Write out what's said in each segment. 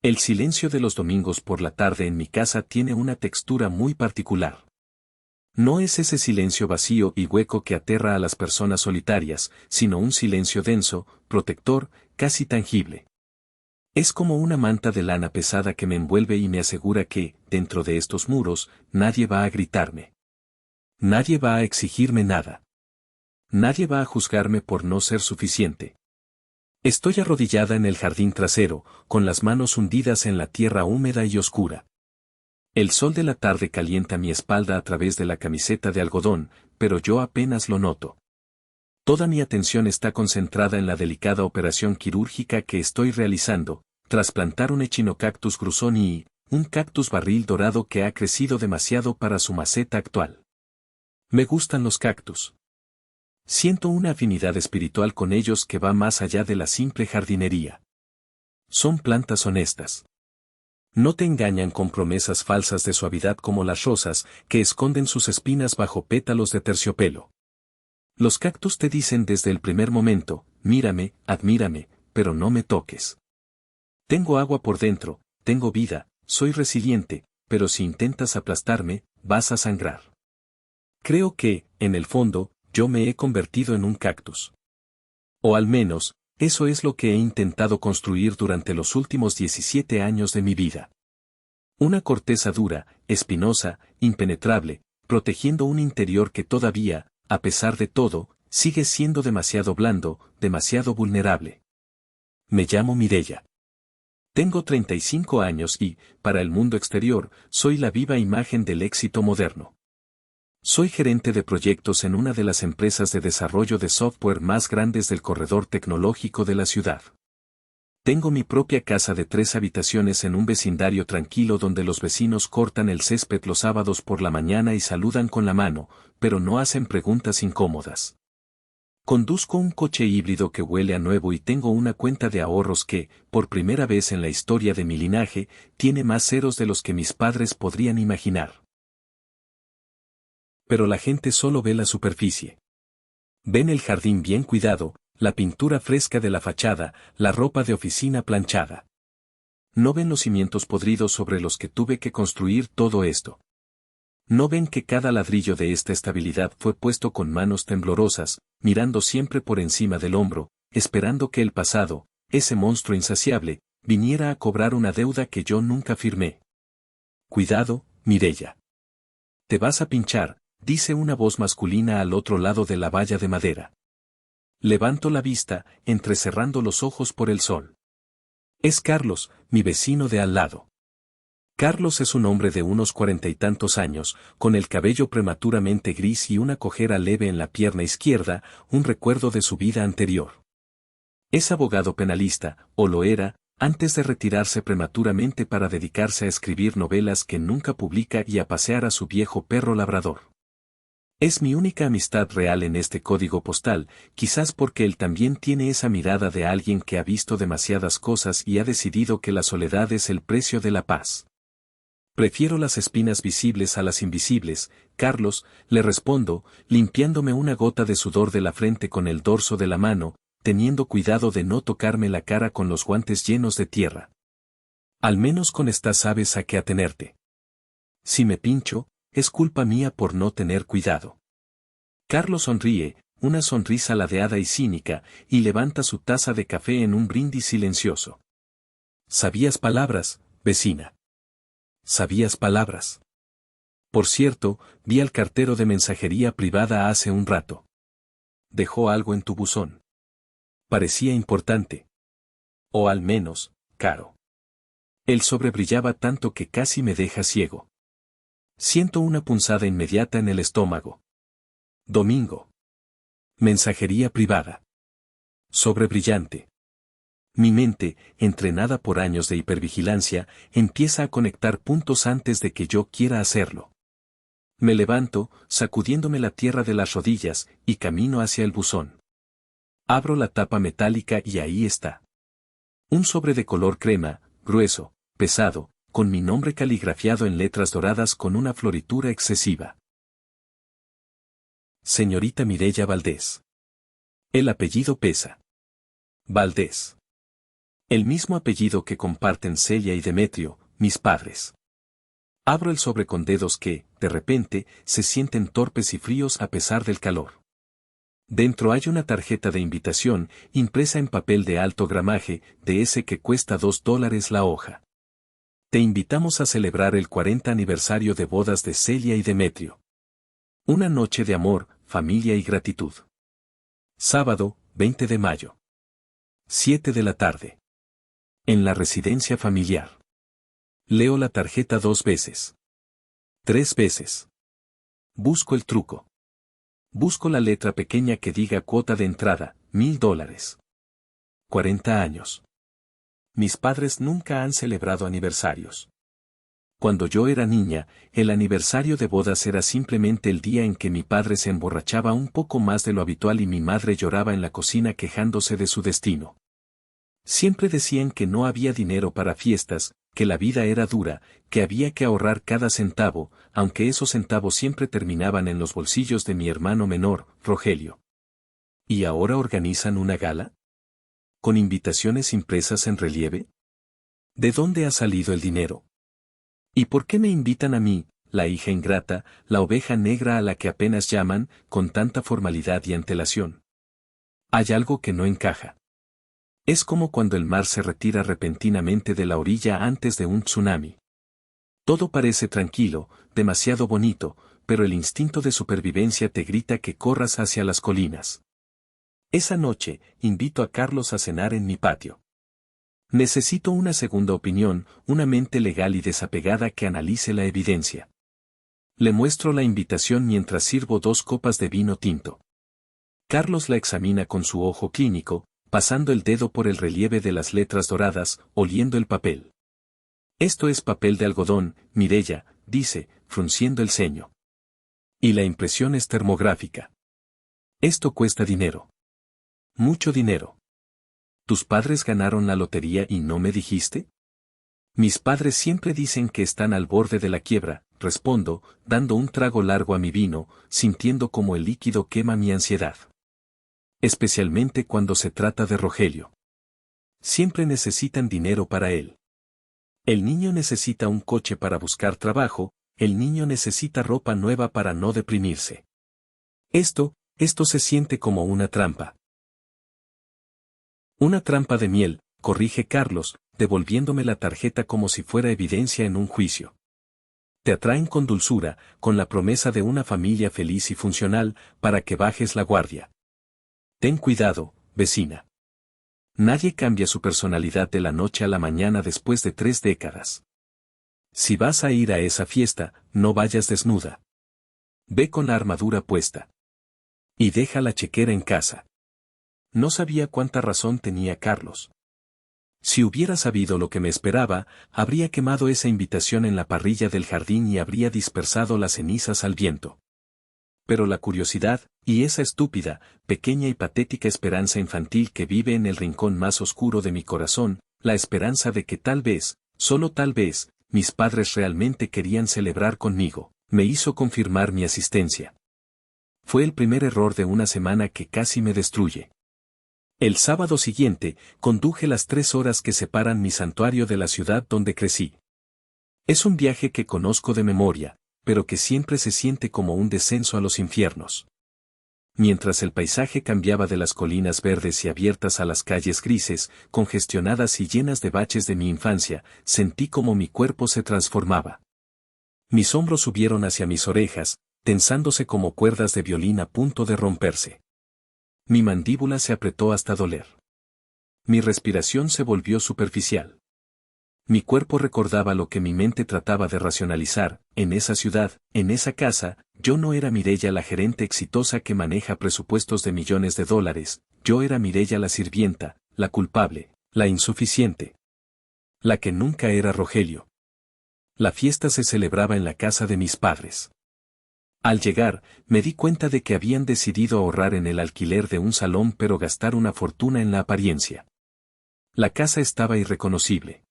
El silencio de los domingos por la tarde en mi casa tiene una textura muy particular. No es ese silencio vacío y hueco que aterra a las personas solitarias, sino un silencio denso, protector, casi tangible. Es como una manta de lana pesada que me envuelve y me asegura que, dentro de estos muros, nadie va a gritarme. Nadie va a exigirme nada. Nadie va a juzgarme por no ser suficiente. Estoy arrodillada en el jardín trasero, con las manos hundidas en la tierra húmeda y oscura. El sol de la tarde calienta mi espalda a través de la camiseta de algodón, pero yo apenas lo noto. Toda mi atención está concentrada en la delicada operación quirúrgica que estoy realizando, trasplantar un echinocactus grusoni, un cactus barril dorado que ha crecido demasiado para su maceta actual. Me gustan los cactus. Siento una afinidad espiritual con ellos que va más allá de la simple jardinería. Son plantas honestas. No te engañan con promesas falsas de suavidad como las rosas, que esconden sus espinas bajo pétalos de terciopelo. Los cactus te dicen desde el primer momento, mírame, admírame, pero no me toques. Tengo agua por dentro, tengo vida, soy resiliente, pero si intentas aplastarme, vas a sangrar. Creo que, en el fondo, yo me he convertido en un cactus. O al menos, eso es lo que he intentado construir durante los últimos 17 años de mi vida. Una corteza dura, espinosa, impenetrable, protegiendo un interior que todavía, a pesar de todo, sigue siendo demasiado blando, demasiado vulnerable. Me llamo Mireya. Tengo 35 años y, para el mundo exterior, soy la viva imagen del éxito moderno. Soy gerente de proyectos en una de las empresas de desarrollo de software más grandes del corredor tecnológico de la ciudad. Tengo mi propia casa de 3 habitaciones en un vecindario tranquilo donde los vecinos cortan el césped los sábados por la mañana y saludan con la mano, pero no hacen preguntas incómodas. Conduzco un coche híbrido que huele a nuevo y tengo una cuenta de ahorros que, por primera vez en la historia de mi linaje, tiene más ceros de los que mis padres podrían imaginar. Pero la gente solo ve la superficie. Ven el jardín bien cuidado, la pintura fresca de la fachada, la ropa de oficina planchada. No ven los cimientos podridos sobre los que tuve que construir todo esto. No ven que cada ladrillo de esta estabilidad fue puesto con manos temblorosas, mirando siempre por encima del hombro, esperando que el pasado, ese monstruo insaciable, viniera a cobrar una deuda que yo nunca firmé. Cuidado, Mireya. Te vas a pinchar, dice una voz masculina al otro lado de la valla de madera. Levanto la vista, entrecerrando los ojos por el sol. Es Carlos, mi vecino de al lado. Carlos es un hombre de unos 40 y tantos años, con el cabello prematuramente gris y una cojera leve en la pierna izquierda, un recuerdo de su vida anterior. Es abogado penalista, o lo era, antes de retirarse prematuramente para dedicarse a escribir novelas que nunca publica y a pasear a su viejo perro labrador. Es mi única amistad real en este código postal, quizás porque él también tiene esa mirada de alguien que ha visto demasiadas cosas y ha decidido que la soledad es el precio de la paz. Prefiero las espinas visibles a las invisibles, Carlos, le respondo, limpiándome una gota de sudor de la frente con el dorso de la mano, teniendo cuidado de no tocarme la cara con los guantes llenos de tierra. Al menos con esta sabes a qué atenerte. Si me pincho, es culpa mía por no tener cuidado. Carlos sonríe, una sonrisa ladeada y cínica, y levanta su taza de café en un brindis silencioso. ¿Sabías palabras, vecina? ¿Sabías palabras? Por cierto, vi al cartero de mensajería privada hace un rato. Dejó algo en tu buzón. Parecía importante. O al menos, caro. El sobre brillaba tanto que casi me deja ciego. Siento una punzada inmediata en el estómago. Domingo. Mensajería privada. Sobre brillante. Mi mente, entrenada por años de hipervigilancia, empieza a conectar puntos antes de que yo quiera hacerlo. Me levanto, sacudiéndome la tierra de las rodillas, y camino hacia el buzón. Abro la tapa metálica y ahí está. Un sobre de color crema, grueso, pesado, con mi nombre caligrafiado en letras doradas con una floritura excesiva. Señorita Mireya Valdés. El apellido pesa. Valdés. El mismo apellido que comparten Celia y Demetrio, mis padres. Abro el sobre con dedos que, de repente, se sienten torpes y fríos a pesar del calor. Dentro hay una tarjeta de invitación, impresa en papel de alto gramaje, de ese que cuesta $2 la hoja. Te invitamos a celebrar el 40 aniversario de bodas de Celia y Demetrio. Una noche de amor, familia y gratitud. Sábado, 20 de mayo. 7 de la tarde. En la residencia familiar. Leo la tarjeta 2 veces. 3 veces. Busco el truco. Busco la letra pequeña que diga cuota de entrada, $1000. 40 años. Mis padres nunca han celebrado aniversarios. Cuando yo era niña, el aniversario de bodas era simplemente el día en que mi padre se emborrachaba un poco más de lo habitual y mi madre lloraba en la cocina quejándose de su destino. Siempre decían que no había dinero para fiestas, que la vida era dura, que había que ahorrar cada centavo, aunque esos centavos siempre terminaban en los bolsillos de mi hermano menor, Rogelio. ¿Y ahora organizan una gala? ¿Con invitaciones impresas en relieve? ¿De dónde ha salido el dinero? ¿Y por qué me invitan a mí, la hija ingrata, la oveja negra a la que apenas llaman, con tanta formalidad y antelación? Hay algo que no encaja. Es como cuando el mar se retira repentinamente de la orilla antes de un tsunami. Todo parece tranquilo, demasiado bonito, pero el instinto de supervivencia te grita que corras hacia las colinas. Esa noche, invito a Carlos a cenar en mi patio. Necesito una segunda opinión, una mente legal y desapegada que analice la evidencia. Le muestro la invitación mientras sirvo 2 copas de vino tinto. Carlos la examina con su ojo clínico, pasando el dedo por el relieve de las letras doradas, oliendo el papel. Esto es papel de algodón, Mireya, dice, frunciendo el ceño. Y la impresión es termográfica. Esto cuesta dinero. Mucho dinero. ¿Tus padres ganaron la lotería y no me dijiste? Mis padres siempre dicen que están al borde de la quiebra, respondo, dando un trago largo a mi vino, sintiendo como el líquido quema mi ansiedad. Especialmente cuando se trata de Rogelio. Siempre necesitan dinero para él. El niño necesita un coche para buscar trabajo, el niño necesita ropa nueva para no deprimirse. Esto se siente como una trampa. Una trampa de miel, corrige Carlos, devolviéndome la tarjeta como si fuera evidencia en un juicio. Te atraen con dulzura, con la promesa de una familia feliz y funcional, para que bajes la guardia. Ten cuidado, vecina. Nadie cambia su personalidad de la noche a la mañana después de 3 décadas. Si vas a ir a esa fiesta, no vayas desnuda. Ve con la armadura puesta. Y deja la chequera en casa. No sabía cuánta razón tenía Carlos. Si hubiera sabido lo que me esperaba, habría quemado esa invitación en la parrilla del jardín y habría dispersado las cenizas al viento. Pero la curiosidad, y esa estúpida, pequeña y patética esperanza infantil que vive en el rincón más oscuro de mi corazón, la esperanza de que tal vez, solo tal vez, mis padres realmente querían celebrar conmigo, me hizo confirmar mi asistencia. Fue el primer error de una semana que casi me destruye. El sábado siguiente, conduje las 3 horas que separan mi santuario de la ciudad donde crecí. Es un viaje que conozco de memoria, pero que siempre se siente como un descenso a los infiernos. Mientras el paisaje cambiaba de las colinas verdes y abiertas a las calles grises, congestionadas y llenas de baches de mi infancia, sentí como mi cuerpo se transformaba. Mis hombros subieron hacia mis orejas, tensándose como cuerdas de violín a punto de romperse. Mi mandíbula se apretó hasta doler. Mi respiración se volvió superficial. Mi cuerpo recordaba lo que mi mente trataba de racionalizar: en esa ciudad, en esa casa, yo no era Mireya la gerente exitosa que maneja presupuestos de millones de dólares, yo era Mireya la sirvienta, la culpable, la insuficiente. La que nunca era Rogelio. La fiesta se celebraba en la casa de mis padres. Al llegar, me di cuenta de que habían decidido ahorrar en el alquiler de un salón pero gastar una fortuna en la apariencia. La casa estaba irreconocible.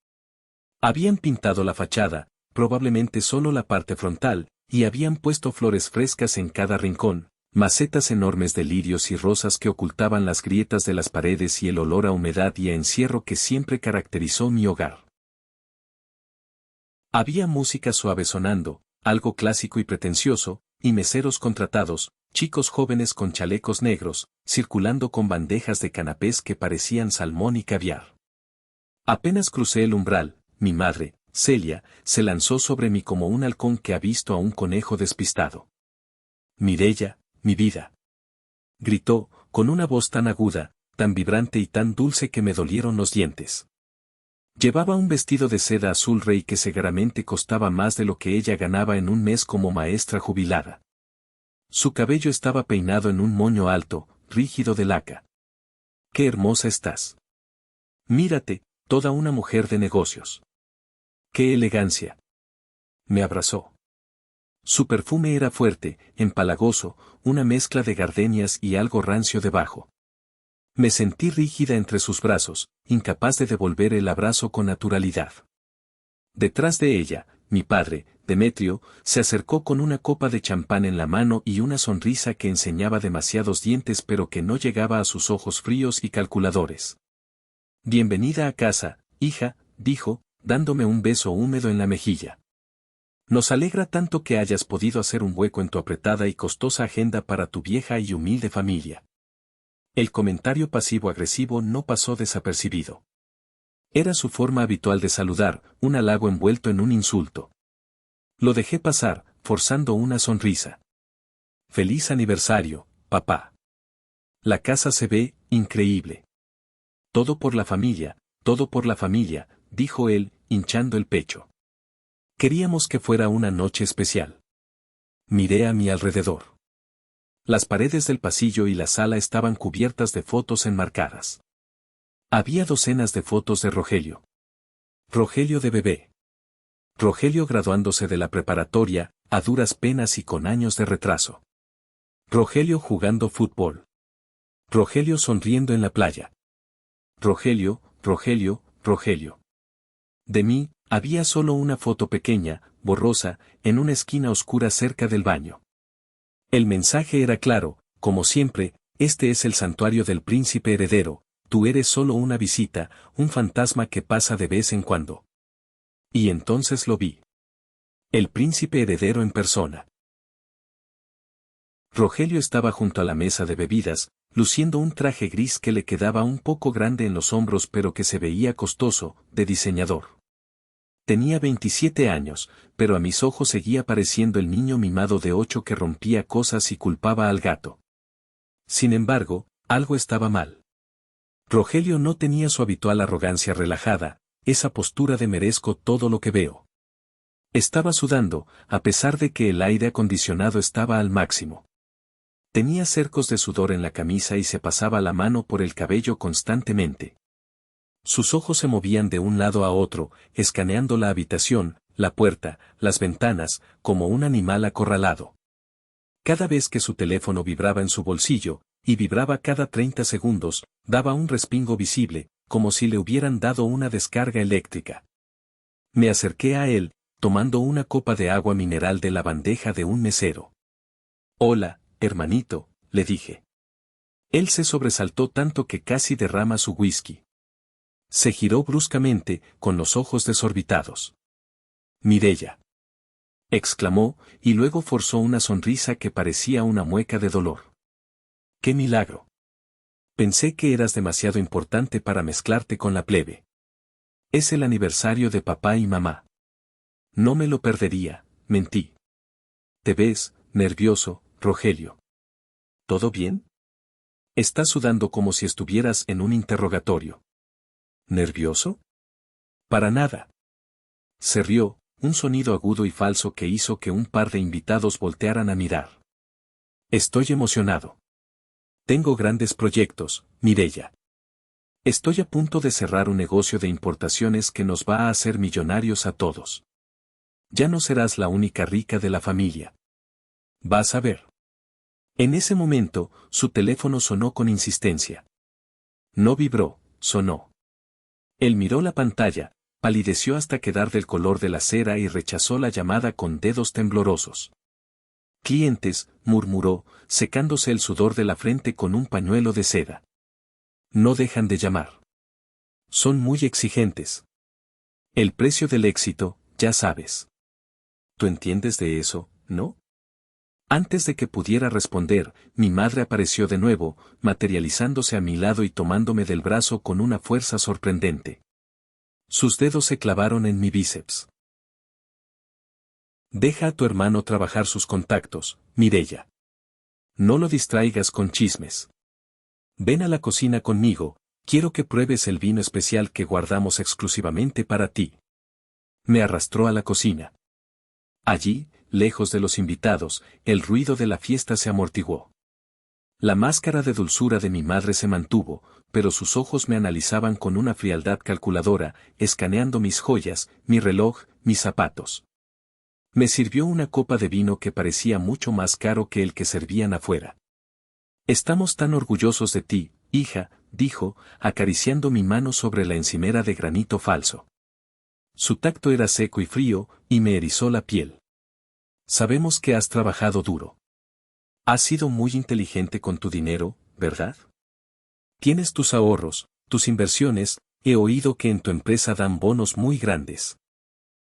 Habían pintado la fachada, probablemente solo la parte frontal, y habían puesto flores frescas en cada rincón, Macetas enormes de lirios y rosas que ocultaban las grietas de las paredes y el olor a humedad y a encierro que siempre caracterizó mi hogar. Había música suave sonando, algo clásico y pretencioso, y meseros contratados, chicos jóvenes con chalecos negros, circulando con bandejas de canapés que parecían salmón y caviar. Apenas crucé el umbral, mi madre, Celia, se lanzó sobre mí como un halcón que ha visto a un conejo despistado. «Mireya, mi vida», gritó, con una voz tan aguda, tan vibrante y tan dulce que me dolieron los dientes. Llevaba un vestido de seda azul rey que seguramente costaba más de lo que ella ganaba en un mes como maestra jubilada. Su cabello estaba peinado en un moño alto, rígido de laca. «¡Qué hermosa estás! Mírate, toda una mujer de negocios. ¡Qué elegancia!». Me abrazó. Su perfume era fuerte, empalagoso, una mezcla de gardenias y algo rancio debajo. Me sentí rígida entre sus brazos, incapaz de devolver el abrazo con naturalidad. Detrás de ella, mi padre, Demetrio, se acercó con una copa de champán en la mano y una sonrisa que enseñaba demasiados dientes pero que no llegaba a sus ojos fríos y calculadores. «Bienvenida a casa, hija», dijo, dándome un beso húmedo en la mejilla. «Nos alegra tanto que hayas podido hacer un hueco en tu apretada y costosa agenda para tu vieja y humilde familia». El comentario pasivo-agresivo no pasó desapercibido. Era su forma habitual de saludar, un halago envuelto en un insulto. Lo dejé pasar, forzando una sonrisa. «Feliz aniversario, papá. La casa se ve increíble». «Todo por la familia, dijo él, hinchando el pecho. Queríamos que fuera una noche especial. Miré a mi alrededor. Las paredes del pasillo y la sala estaban cubiertas de fotos enmarcadas. Había docenas de fotos de Rogelio. Rogelio de bebé. Rogelio graduándose de la preparatoria, a duras penas y con años de retraso. Rogelio jugando fútbol. Rogelio sonriendo en la playa. Rogelio, Rogelio, Rogelio. De mí, había solo una foto pequeña, borrosa, en una esquina oscura cerca del baño. El mensaje era claro, como siempre, este es el santuario del príncipe heredero, tú eres solo una visita, un fantasma que pasa de vez en cuando. Y entonces lo vi. El príncipe heredero en persona. Rogelio estaba junto a la mesa de bebidas, luciendo un traje gris que le quedaba un poco grande en los hombros pero que se veía costoso, de diseñador. Tenía 27 años, pero a mis ojos seguía pareciendo el niño mimado de 8 que rompía cosas y culpaba al gato. Sin embargo, algo estaba mal. Rogelio no tenía su habitual arrogancia relajada, esa postura de merezco todo lo que veo. Estaba sudando, a pesar de que el aire acondicionado estaba al máximo. Tenía cercos de sudor en la camisa y se pasaba la mano por el cabello constantemente. Sus ojos se movían de un lado a otro, escaneando la habitación, la puerta, las ventanas, como un animal acorralado. Cada vez que su teléfono vibraba en su bolsillo, y vibraba cada 30 segundos, daba un respingo visible, como si le hubieran dado una descarga eléctrica. Me acerqué a él, tomando una copa de agua mineral de la bandeja de un mesero. «Hola, hermanito», le dije. Él se sobresaltó tanto que casi derrama su whisky. Se giró bruscamente, con los ojos desorbitados. «Mireya», exclamó, y luego forzó una sonrisa que parecía una mueca de dolor. «¡Qué milagro! Pensé que eras demasiado importante para mezclarte con la plebe. Es el aniversario de papá y mamá. No me lo perdería», mentí. «Te ves nervioso, Rogelio. ¿Todo bien? Estás sudando como si estuvieras en un interrogatorio». «¿Nervioso? Para nada». Se rió, un sonido agudo y falso que hizo que un par de invitados voltearan a mirar. «Estoy emocionado. Tengo grandes proyectos, Mireya. Estoy a punto de cerrar un negocio de importaciones que nos va a hacer millonarios a todos. Ya no serás la única rica de la familia. Vas a ver». En ese momento, su teléfono sonó con insistencia. No vibró, sonó. Él miró la pantalla, palideció hasta quedar del color de la cera y rechazó la llamada con dedos temblorosos. Clientes, murmuró, secándose el sudor de la frente con un pañuelo de seda. No dejan de llamar. Son muy exigentes. El precio del éxito, ya sabes. ¿Tú entiendes de eso, no? Antes de que pudiera responder, mi madre apareció de nuevo, materializándose a mi lado y tomándome del brazo con una fuerza sorprendente. Sus dedos se clavaron en mi bíceps. Deja a tu hermano trabajar sus contactos, Mireya. No lo distraigas con chismes. Ven a la cocina conmigo, quiero que pruebes el vino especial que guardamos exclusivamente para ti. Me arrastró a la cocina. Allí, lejos de los invitados, el ruido de la fiesta se amortiguó. La máscara de dulzura de mi madre se mantuvo, pero sus ojos me analizaban con una frialdad calculadora, escaneando mis joyas, mi reloj, mis zapatos. Me sirvió una copa de vino que parecía mucho más caro que el que servían afuera. Estamos tan orgullosos de ti, hija, dijo, acariciando mi mano sobre la encimera de granito falso. Su tacto era seco y frío, y me erizó la piel. Sabemos que has trabajado duro. Has sido muy inteligente con tu dinero, ¿verdad? Tienes tus ahorros, tus inversiones, he oído que en tu empresa dan bonos muy grandes.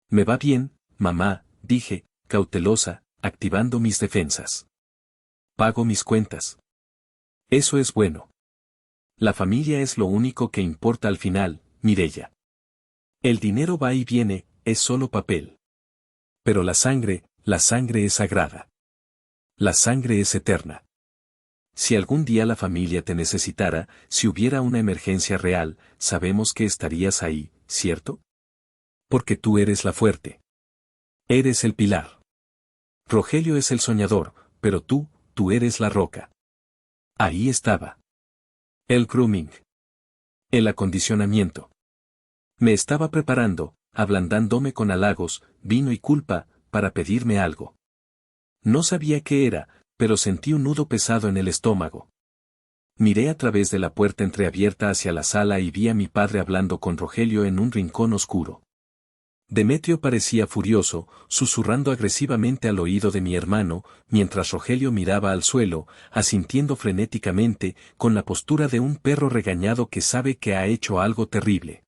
Me va bien, mamá, dije, cautelosa, activando mis defensas. Pago mis cuentas. Eso es bueno. La familia es lo único que importa al final, Mireya. El dinero va y viene, es solo papel. Pero la sangre es sagrada. La sangre es eterna. Si algún día la familia te necesitara, si hubiera una emergencia real, sabemos que estarías ahí, ¿cierto? Porque tú eres la fuerte. Eres el pilar. Rogelio es el soñador, pero tú eres la roca. Ahí estaba. El grooming. El acondicionamiento. Me estaba preparando, ablandándome con halagos, vino y culpa, para pedirme algo. No sabía qué era, pero sentí un nudo pesado en el estómago. Miré a través de la puerta entreabierta hacia la sala y vi a mi padre hablando con Rogelio en un rincón oscuro. Demetrio parecía furioso, susurrando agresivamente al oído de mi hermano, mientras Rogelio miraba al suelo, asintiendo frenéticamente, con la postura de un perro regañado que sabe que ha hecho algo terrible.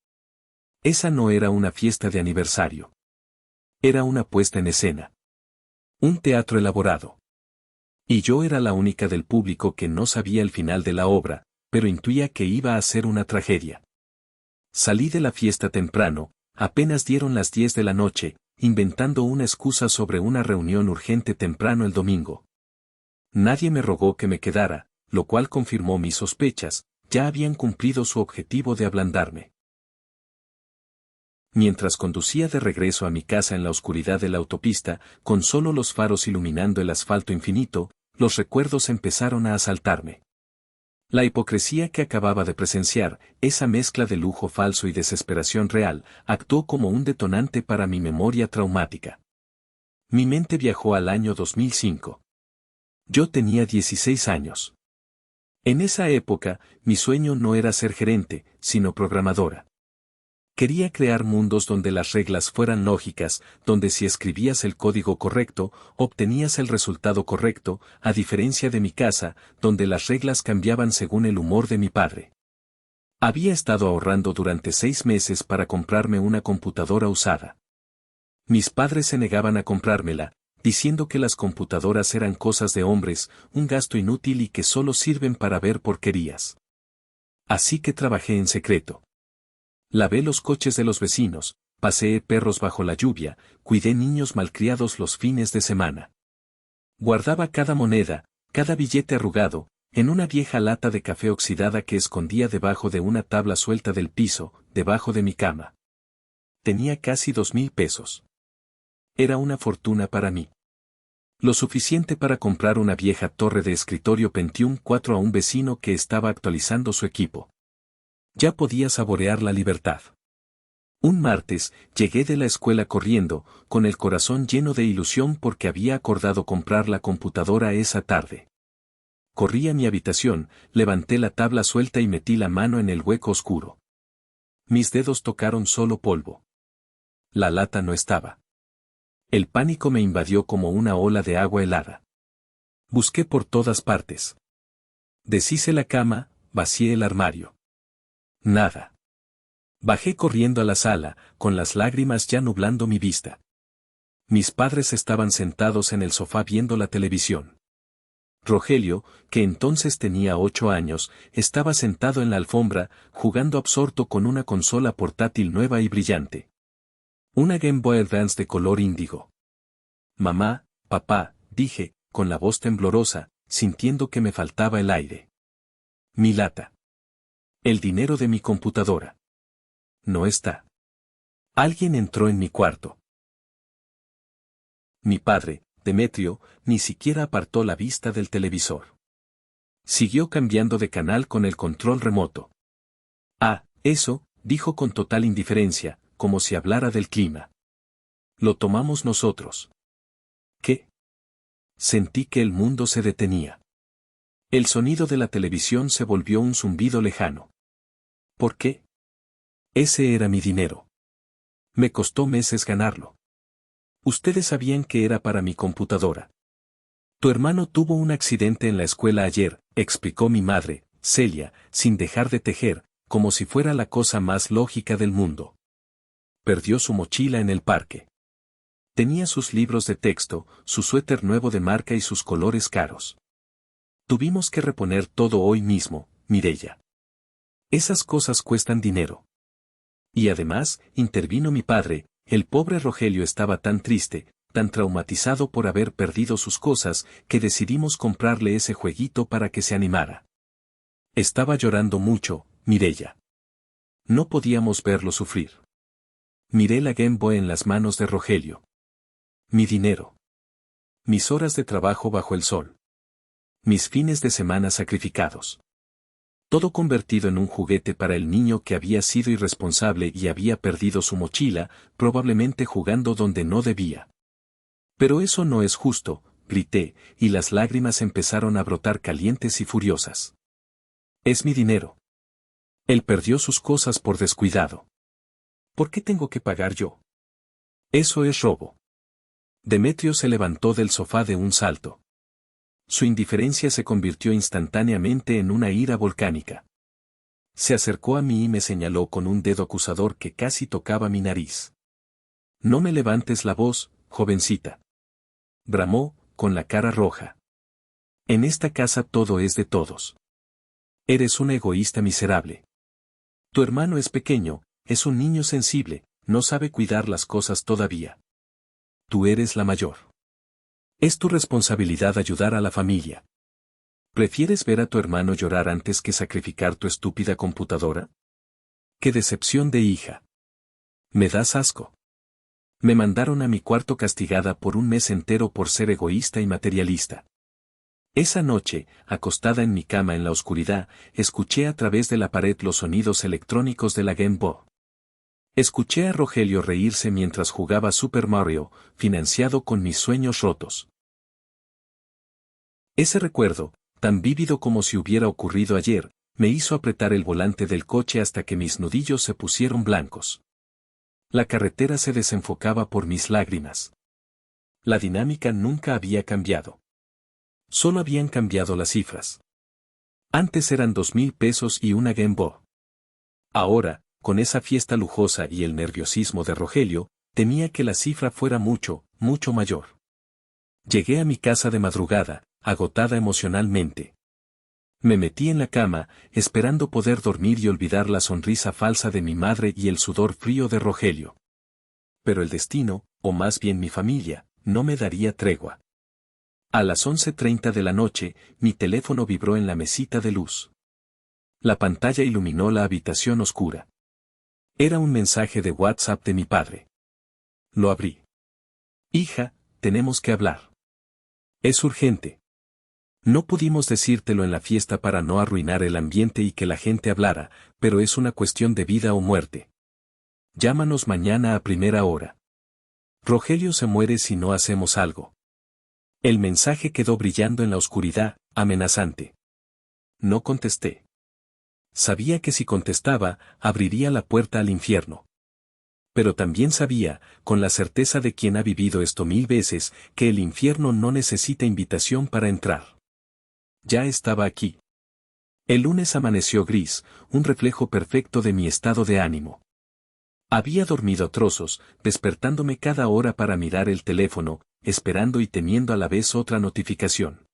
Esa no era una fiesta de aniversario. Era una puesta en escena. Un teatro elaborado. Y yo era la única del público que no sabía el final de la obra, pero intuía que iba a ser una tragedia. Salí de la fiesta temprano, apenas dieron las 10 de la noche, inventando una excusa sobre una reunión urgente temprano el domingo. Nadie me rogó que me quedara, lo cual confirmó mis sospechas, ya habían cumplido su objetivo de ablandarme. Mientras conducía de regreso a mi casa en la oscuridad de la autopista, con solo los faros iluminando el asfalto infinito, los recuerdos empezaron a asaltarme. La hipocresía que acababa de presenciar, esa mezcla de lujo falso y desesperación real, actuó como un detonante para mi memoria traumática. Mi mente viajó al año 2005. Yo tenía 16 años. En esa época, mi sueño no era ser gerente, sino programadora. Quería crear mundos donde las reglas fueran lógicas, donde si escribías el código correcto, obtenías el resultado correcto, a diferencia de mi casa, donde las reglas cambiaban según el humor de mi padre. Había estado ahorrando durante 6 meses para comprarme una computadora usada. Mis padres se negaban a comprármela, diciendo que las computadoras eran cosas de hombres, un gasto inútil y que solo sirven para ver porquerías. Así que trabajé en secreto. Lavé los coches de los vecinos, paseé perros bajo la lluvia, cuidé niños malcriados los fines de semana. Guardaba cada moneda, cada billete arrugado, en una vieja lata de café oxidada que escondía debajo de una tabla suelta del piso, debajo de mi cama. Tenía casi 2,000 pesos. Era una fortuna para mí. Lo suficiente para comprar una vieja torre de escritorio Pentium 4 a un vecino que estaba actualizando su equipo. Ya podía saborear la libertad. Un martes, llegué de la escuela corriendo, con el corazón lleno de ilusión porque había acordado comprar la computadora esa tarde. Corrí a mi habitación, levanté la tabla suelta y metí la mano en el hueco oscuro. Mis dedos tocaron solo polvo. La lata no estaba. El pánico me invadió como una ola de agua helada. Busqué por todas partes. Deshice la cama, vacié el armario. Nada. Bajé corriendo a la sala, con las lágrimas ya nublando mi vista. Mis padres estaban sentados en el sofá viendo la televisión. Rogelio, que entonces tenía 8 años, estaba sentado en la alfombra, jugando absorto con una consola portátil nueva y brillante. Una Game Boy Advance de color índigo. Mamá, papá, dije, con la voz temblorosa, sintiendo que me faltaba el aire. Mi lata. El dinero de mi computadora. No está. Alguien entró en mi cuarto. Mi padre, Demetrio, ni siquiera apartó la vista del televisor. Siguió cambiando de canal con el control remoto. Ah, eso, dijo con total indiferencia, como si hablara del clima. Lo tomamos nosotros. ¿Qué? Sentí que el mundo se detenía. El sonido de la televisión se volvió un zumbido lejano. ¿Por qué? Ese era mi dinero. Me costó meses ganarlo. Ustedes sabían que era para mi computadora. Tu hermano tuvo un accidente en la escuela ayer, explicó mi madre, Celia, sin dejar de tejer, como si fuera la cosa más lógica del mundo. Perdió su mochila en el parque. Tenía sus libros de texto, su suéter nuevo de marca y sus colores caros. Tuvimos que reponer todo hoy mismo, Mireya. Esas cosas cuestan dinero. Y además, intervino mi padre, el pobre Rogelio estaba tan triste, tan traumatizado por haber perdido sus cosas, que decidimos comprarle ese jueguito para que se animara. Estaba llorando mucho, Mireya. No podíamos verlo sufrir. Miré la Game Boy en las manos de Rogelio. Mi dinero. Mis horas de trabajo bajo el sol. Mis fines de semana sacrificados. Todo convertido en un juguete para el niño que había sido irresponsable y había perdido su mochila, probablemente jugando donde no debía. Pero eso no es justo, grité, y las lágrimas empezaron a brotar calientes y furiosas. Es mi dinero. Él perdió sus cosas por descuidado. ¿Por qué tengo que pagar yo? Eso es robo. Demetrio se levantó del sofá de un salto. Su indiferencia se convirtió instantáneamente en una ira volcánica. Se acercó a mí y me señaló con un dedo acusador que casi tocaba mi nariz. No me levantes la voz, jovencita. Bramó, con la cara roja. En esta casa todo es de todos. Eres una egoísta miserable. Tu hermano es pequeño, es un niño sensible, no sabe cuidar las cosas todavía. Tú eres la mayor. Es tu responsabilidad ayudar a la familia. ¿Prefieres ver a tu hermano llorar antes que sacrificar tu estúpida computadora? ¡Qué decepción de hija! Me das asco. Me mandaron a mi cuarto castigada por un mes entero por ser egoísta y materialista. Esa noche, acostada en mi cama en la oscuridad, escuché a través de la pared los sonidos electrónicos de la Game Boy. Escuché a Rogelio reírse mientras jugaba Super Mario, financiado con mis sueños rotos. Ese recuerdo, tan vívido como si hubiera ocurrido ayer, me hizo apretar el volante del coche hasta que mis nudillos se pusieron blancos. La carretera se desenfocaba por mis lágrimas. La dinámica nunca había cambiado. Solo habían cambiado las cifras. Antes eran 2,000 pesos y una Game Boy. Ahora, con esa fiesta lujosa y el nerviosismo de Rogelio, temía que la cifra fuera mucho, mucho mayor. Llegué a mi casa de madrugada, agotada emocionalmente. Me metí en la cama, esperando poder dormir y olvidar la sonrisa falsa de mi madre y el sudor frío de Rogelio. Pero el destino, o más bien mi familia, no me daría tregua. A las 11:30 de la noche, mi teléfono vibró en la mesita de luz. La pantalla iluminó la habitación oscura. Era un mensaje de WhatsApp de mi padre. Lo abrí. Hija, tenemos que hablar. Es urgente. No pudimos decírtelo en la fiesta para no arruinar el ambiente y que la gente hablara, pero es una cuestión de vida o muerte. Llámanos mañana a primera hora. Rogelio se muere si no hacemos algo. El mensaje quedó brillando en la oscuridad, amenazante. No contesté. Sabía que si contestaba, abriría la puerta al infierno. Pero también sabía, con la certeza de quien ha vivido esto 1000 veces, que el infierno no necesita invitación para entrar. Ya estaba aquí. El lunes amaneció gris, un reflejo perfecto de mi estado de ánimo. Había dormido a trozos, despertándome cada hora para mirar el teléfono, esperando y temiendo a la vez otra notificación.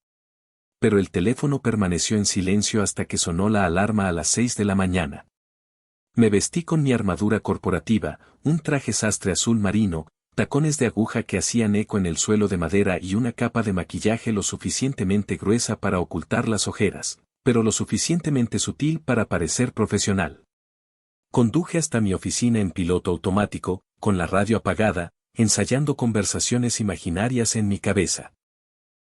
Pero el teléfono permaneció en silencio hasta que sonó la alarma a las 6 de la mañana. Me vestí con mi armadura corporativa, un traje sastre azul marino, tacones de aguja que hacían eco en el suelo de madera y una capa de maquillaje lo suficientemente gruesa para ocultar las ojeras, pero lo suficientemente sutil para parecer profesional. Conduje hasta mi oficina en piloto automático, con la radio apagada, ensayando conversaciones imaginarias en mi cabeza.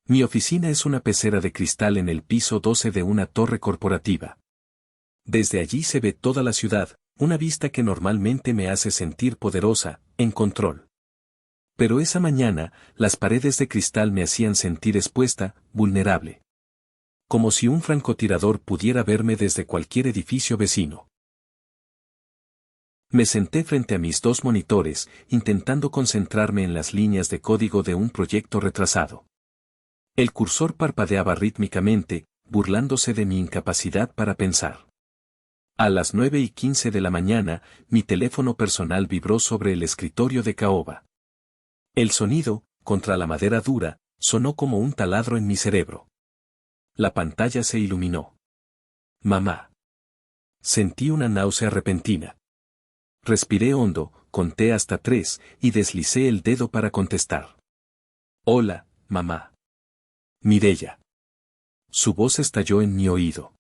Mi oficina es una pecera de cristal en el piso 12 de una torre corporativa. Desde allí se ve toda la ciudad, una vista que normalmente me hace sentir poderosa, en control. Pero esa mañana, las paredes de cristal me hacían sentir expuesta, vulnerable. Como si un francotirador pudiera verme desde cualquier edificio vecino. Me senté frente a mis dos monitores, intentando concentrarme en las líneas de código de un proyecto retrasado. El cursor parpadeaba rítmicamente, burlándose de mi incapacidad para pensar. A las 9:15 de la mañana, mi teléfono personal vibró sobre el escritorio de caoba. El sonido, contra la madera dura, sonó como un taladro en mi cerebro. La pantalla se iluminó. Mamá. Sentí una náusea repentina. Respiré hondo, conté hasta 3, y deslicé el dedo para contestar. Hola, mamá. Mireya. Su voz estalló en mi oído.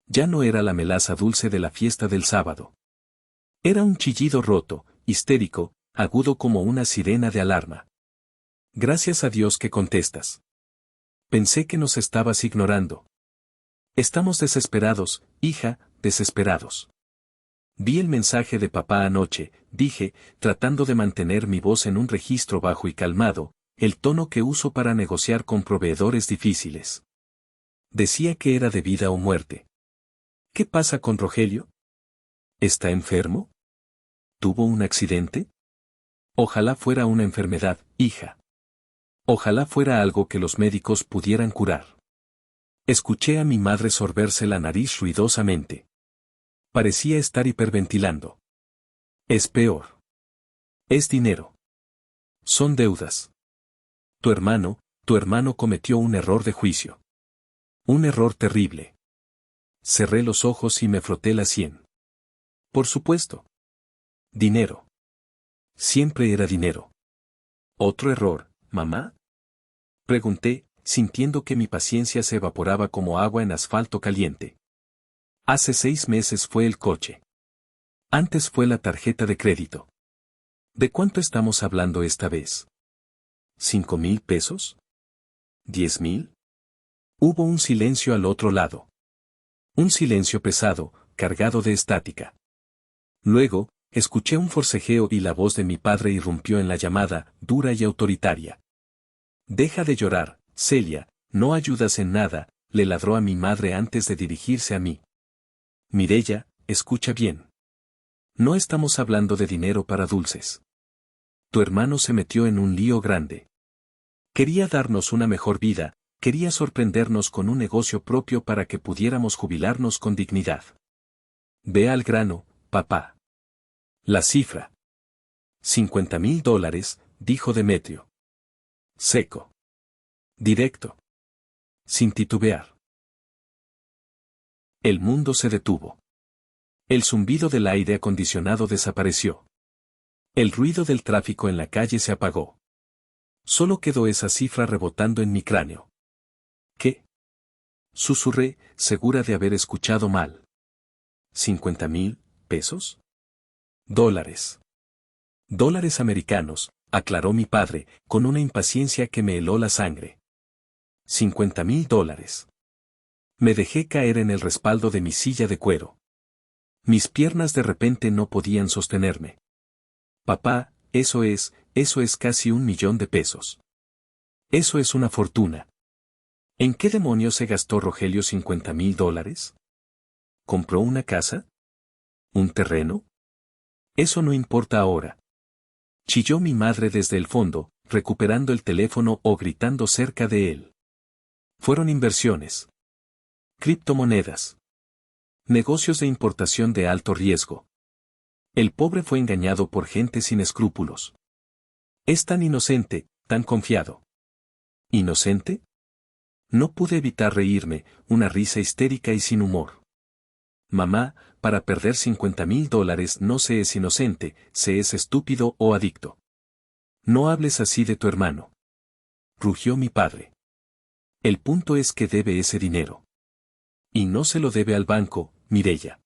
Ya no era la melaza dulce de la fiesta del sábado. Era un chillido roto, histérico, agudo como una sirena de alarma. Gracias a Dios que contestas. Pensé que nos estabas ignorando. Estamos desesperados, hija, desesperados. Vi el mensaje de papá anoche, dije, tratando de mantener mi voz en un registro bajo y calmado, el tono que uso para negociar con proveedores difíciles. Decía que era de vida o muerte. ¿Qué pasa con Rogelio? ¿Está enfermo? ¿Tuvo un accidente? Ojalá fuera una enfermedad, hija. Ojalá fuera algo que los médicos pudieran curar. Escuché a mi madre sorberse la nariz ruidosamente. Parecía estar hiperventilando. Es peor. Es dinero. Son deudas. Tu hermano cometió un error de juicio. Un error terrible. Cerré los ojos y me froté la sien. Por supuesto. Dinero. Siempre era dinero. ¿Otro error, mamá? Pregunté, sintiendo que mi paciencia se evaporaba como agua en asfalto caliente. Hace 6 meses fue el coche. Antes fue la tarjeta de crédito. ¿De cuánto estamos hablando esta vez? ¿5,000 pesos? ¿10,000? Hubo un silencio al otro lado. Un silencio pesado, cargado de estática. Luego, escuché un forcejeo y la voz de mi padre irrumpió en la llamada, dura y autoritaria. Deja de llorar, Celia, no ayudas en nada, le ladró a mi madre antes de dirigirse a mí. Mireya, escucha bien. No estamos hablando de dinero para dulces. Tu hermano se metió en un lío grande. Quería darnos una mejor vida, quería sorprendernos con un negocio propio para que pudiéramos jubilarnos con dignidad. Ve al grano, papá. La cifra. $50,000, dijo Demetrio. Seco. Directo. Sin titubear. El mundo se detuvo. El zumbido del aire acondicionado desapareció. El ruido del tráfico en la calle se apagó. Solo quedó esa cifra rebotando en mi cráneo. ¿Qué? Susurré, segura de haber escuchado mal. ¿50,000 pesos? Dólares. Dólares americanos, aclaró mi padre, con una impaciencia que me heló la sangre. $50,000. Me dejé caer en el respaldo de mi silla de cuero. Mis piernas de repente no podían sostenerme. Papá, eso es casi $1,000,000. Eso es una fortuna. ¿En qué demonios se gastó Rogelio $50,000? ¿Compró una casa? ¿Un terreno? Eso no importa ahora. Chilló mi madre desde el fondo, recuperando el teléfono o gritando cerca de él. Fueron inversiones. Criptomonedas. Negocios de importación de alto riesgo. El pobre fue engañado por gente sin escrúpulos. Es tan inocente, tan confiado. ¿Inocente? No pude evitar reírme, una risa histérica y sin humor. Mamá, para perder $50,000 no se es inocente, se es estúpido o adicto. No hables así de tu hermano. Rugió mi padre. El punto es que debe ese dinero. Y no se lo debe al banco, Mireya.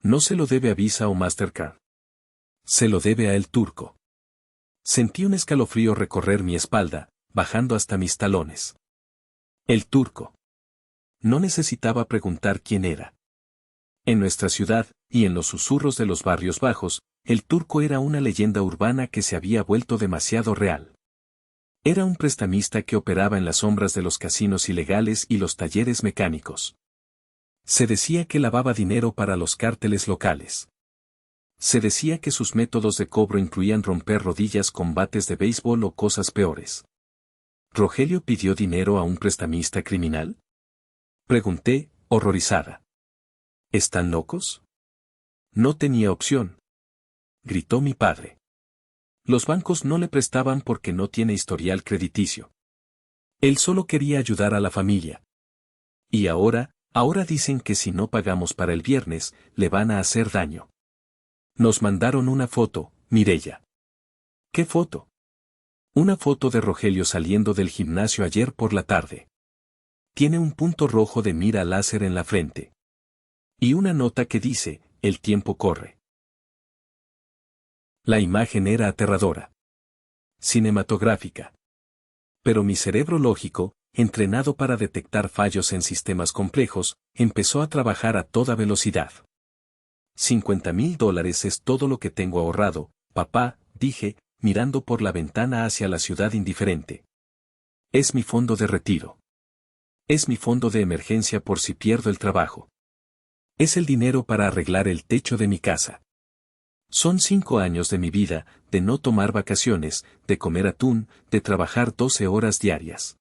No se lo debe a Visa o Mastercard. Se lo debe a el turco. Sentí un escalofrío recorrer mi espalda, bajando hasta mis talones. El turco. No necesitaba preguntar quién era. En nuestra ciudad, y en los susurros de los barrios bajos, el turco era una leyenda urbana que se había vuelto demasiado real. Era un prestamista que operaba en las sombras de los casinos ilegales y los talleres mecánicos. Se decía que lavaba dinero para los cárteles locales. Se decía que sus métodos de cobro incluían romper rodillas con bates de béisbol o cosas peores. ¿Rogelio pidió dinero a un prestamista criminal? Pregunté, horrorizada. ¿Están locos? No tenía opción. Gritó mi padre. Los bancos no le prestaban porque no tiene historial crediticio. Él solo quería ayudar a la familia. Y ahora dicen que si no pagamos para el viernes, le van a hacer daño. Nos mandaron una foto, Mireya. ¿Qué foto? Una foto de Rogelio saliendo del gimnasio ayer por la tarde. Tiene un punto rojo de mira láser en la frente. Y una nota que dice, el tiempo corre. La imagen era aterradora. Cinematográfica. Pero mi cerebro lógico, entrenado para detectar fallos en sistemas complejos, empezó a trabajar a toda velocidad. $50,000 es todo lo que tengo ahorrado, papá, dije, mirando por la ventana hacia la ciudad indiferente. Es mi fondo de retiro. Es mi fondo de emergencia por si pierdo el trabajo. Es el dinero para arreglar el techo de mi casa. Son 5 años de mi vida, de no tomar vacaciones, de comer atún, de trabajar 12 horas diarias.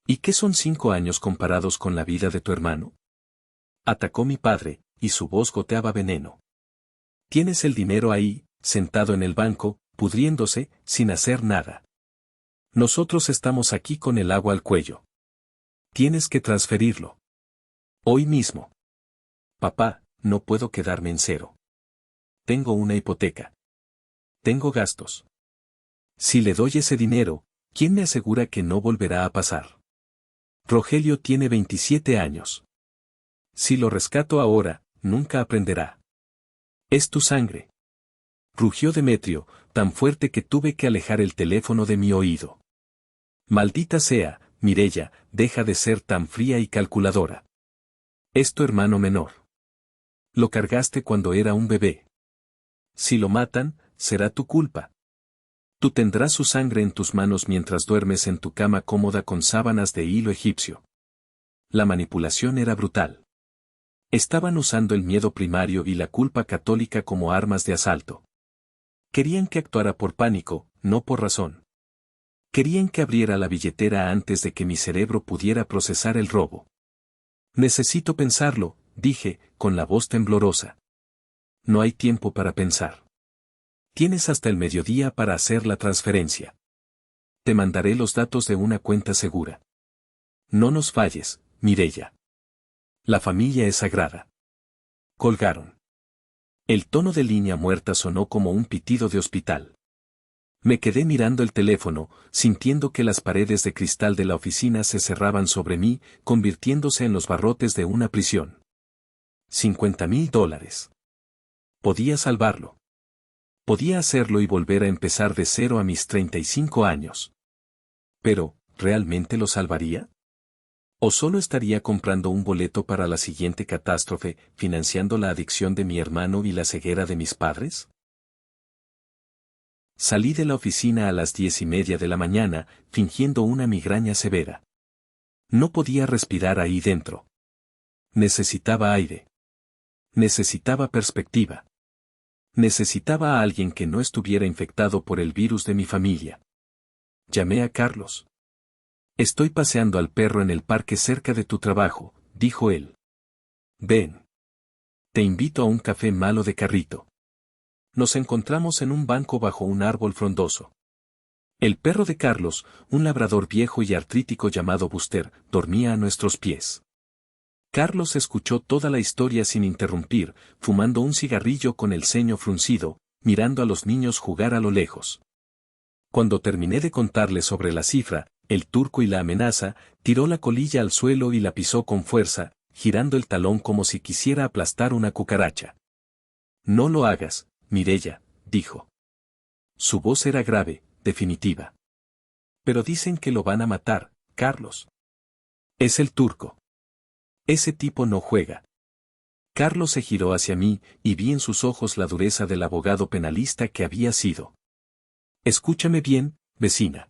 ¿Y qué son 5 años comparados con la vida de tu hermano? Atacó mi padre, y su voz goteaba veneno. Tienes el dinero ahí, sentado en el banco, pudriéndose, sin hacer nada. Nosotros estamos aquí con el agua al cuello. Tienes que transferirlo. Hoy mismo. Papá, no puedo quedarme en cero. Tengo una hipoteca. Tengo gastos. Si le doy ese dinero, ¿quién me asegura que no volverá a pasar? Rogelio tiene 27 años. Si lo rescato ahora, nunca aprenderá. Es tu sangre. Rugió Demetrio, tan fuerte que tuve que alejar el teléfono de mi oído. Maldita sea, Mireya, deja de ser tan fría y calculadora. Es tu hermano menor. Lo cargaste cuando era un bebé. Si lo matan, será tu culpa. Tú tendrás su sangre en tus manos mientras duermes en tu cama cómoda con sábanas de hilo egipcio. La manipulación era brutal. Estaban usando el miedo primario y la culpa católica como armas de asalto. Querían que actuara por pánico, no por razón. Querían que abriera la billetera antes de que mi cerebro pudiera procesar el robo. Necesito pensarlo, dije, con la voz temblorosa. No hay tiempo para pensar. Tienes hasta el mediodía para hacer la transferencia. Te mandaré los datos de una cuenta segura. No nos falles, Mireya. La familia es sagrada. Colgaron. El tono de línea muerta sonó como un pitido de hospital. Me quedé mirando el teléfono, sintiendo que las paredes de cristal de la oficina se cerraban sobre mí, convirtiéndose en los barrotes de una prisión. $50,000. Podía salvarlo. Podía hacerlo y volver a empezar de cero a mis 35 años. Pero, ¿realmente lo salvaría? ¿O solo estaría comprando un boleto para la siguiente catástrofe, financiando la adicción de mi hermano y la ceguera de mis padres? Salí de la oficina a las 10:30 de la mañana, fingiendo una migraña severa. No podía respirar ahí dentro. Necesitaba aire. Necesitaba perspectiva. Necesitaba a alguien que no estuviera infectado por el virus de mi familia. Llamé a Carlos. Estoy paseando al perro en el parque cerca de tu trabajo, dijo él. Ven. Te invito a un café malo de carrito. Nos encontramos en un banco bajo un árbol frondoso. El perro de Carlos, un labrador viejo y artrítico llamado Buster, dormía a nuestros pies. Carlos escuchó toda la historia sin interrumpir, fumando un cigarrillo con el ceño fruncido, mirando a los niños jugar a lo lejos. Cuando terminé de contarle sobre la cifra, el turco y la amenaza, tiró la colilla al suelo y la pisó con fuerza, girando el talón como si quisiera aplastar una cucaracha. No lo hagas, Mireya, dijo. Su voz era grave, definitiva. Pero dicen que lo van a matar, Carlos. Es el turco. Ese tipo no juega. Carlos se giró hacia mí y vi en sus ojos la dureza del abogado penalista que había sido. Escúchame bien, vecina.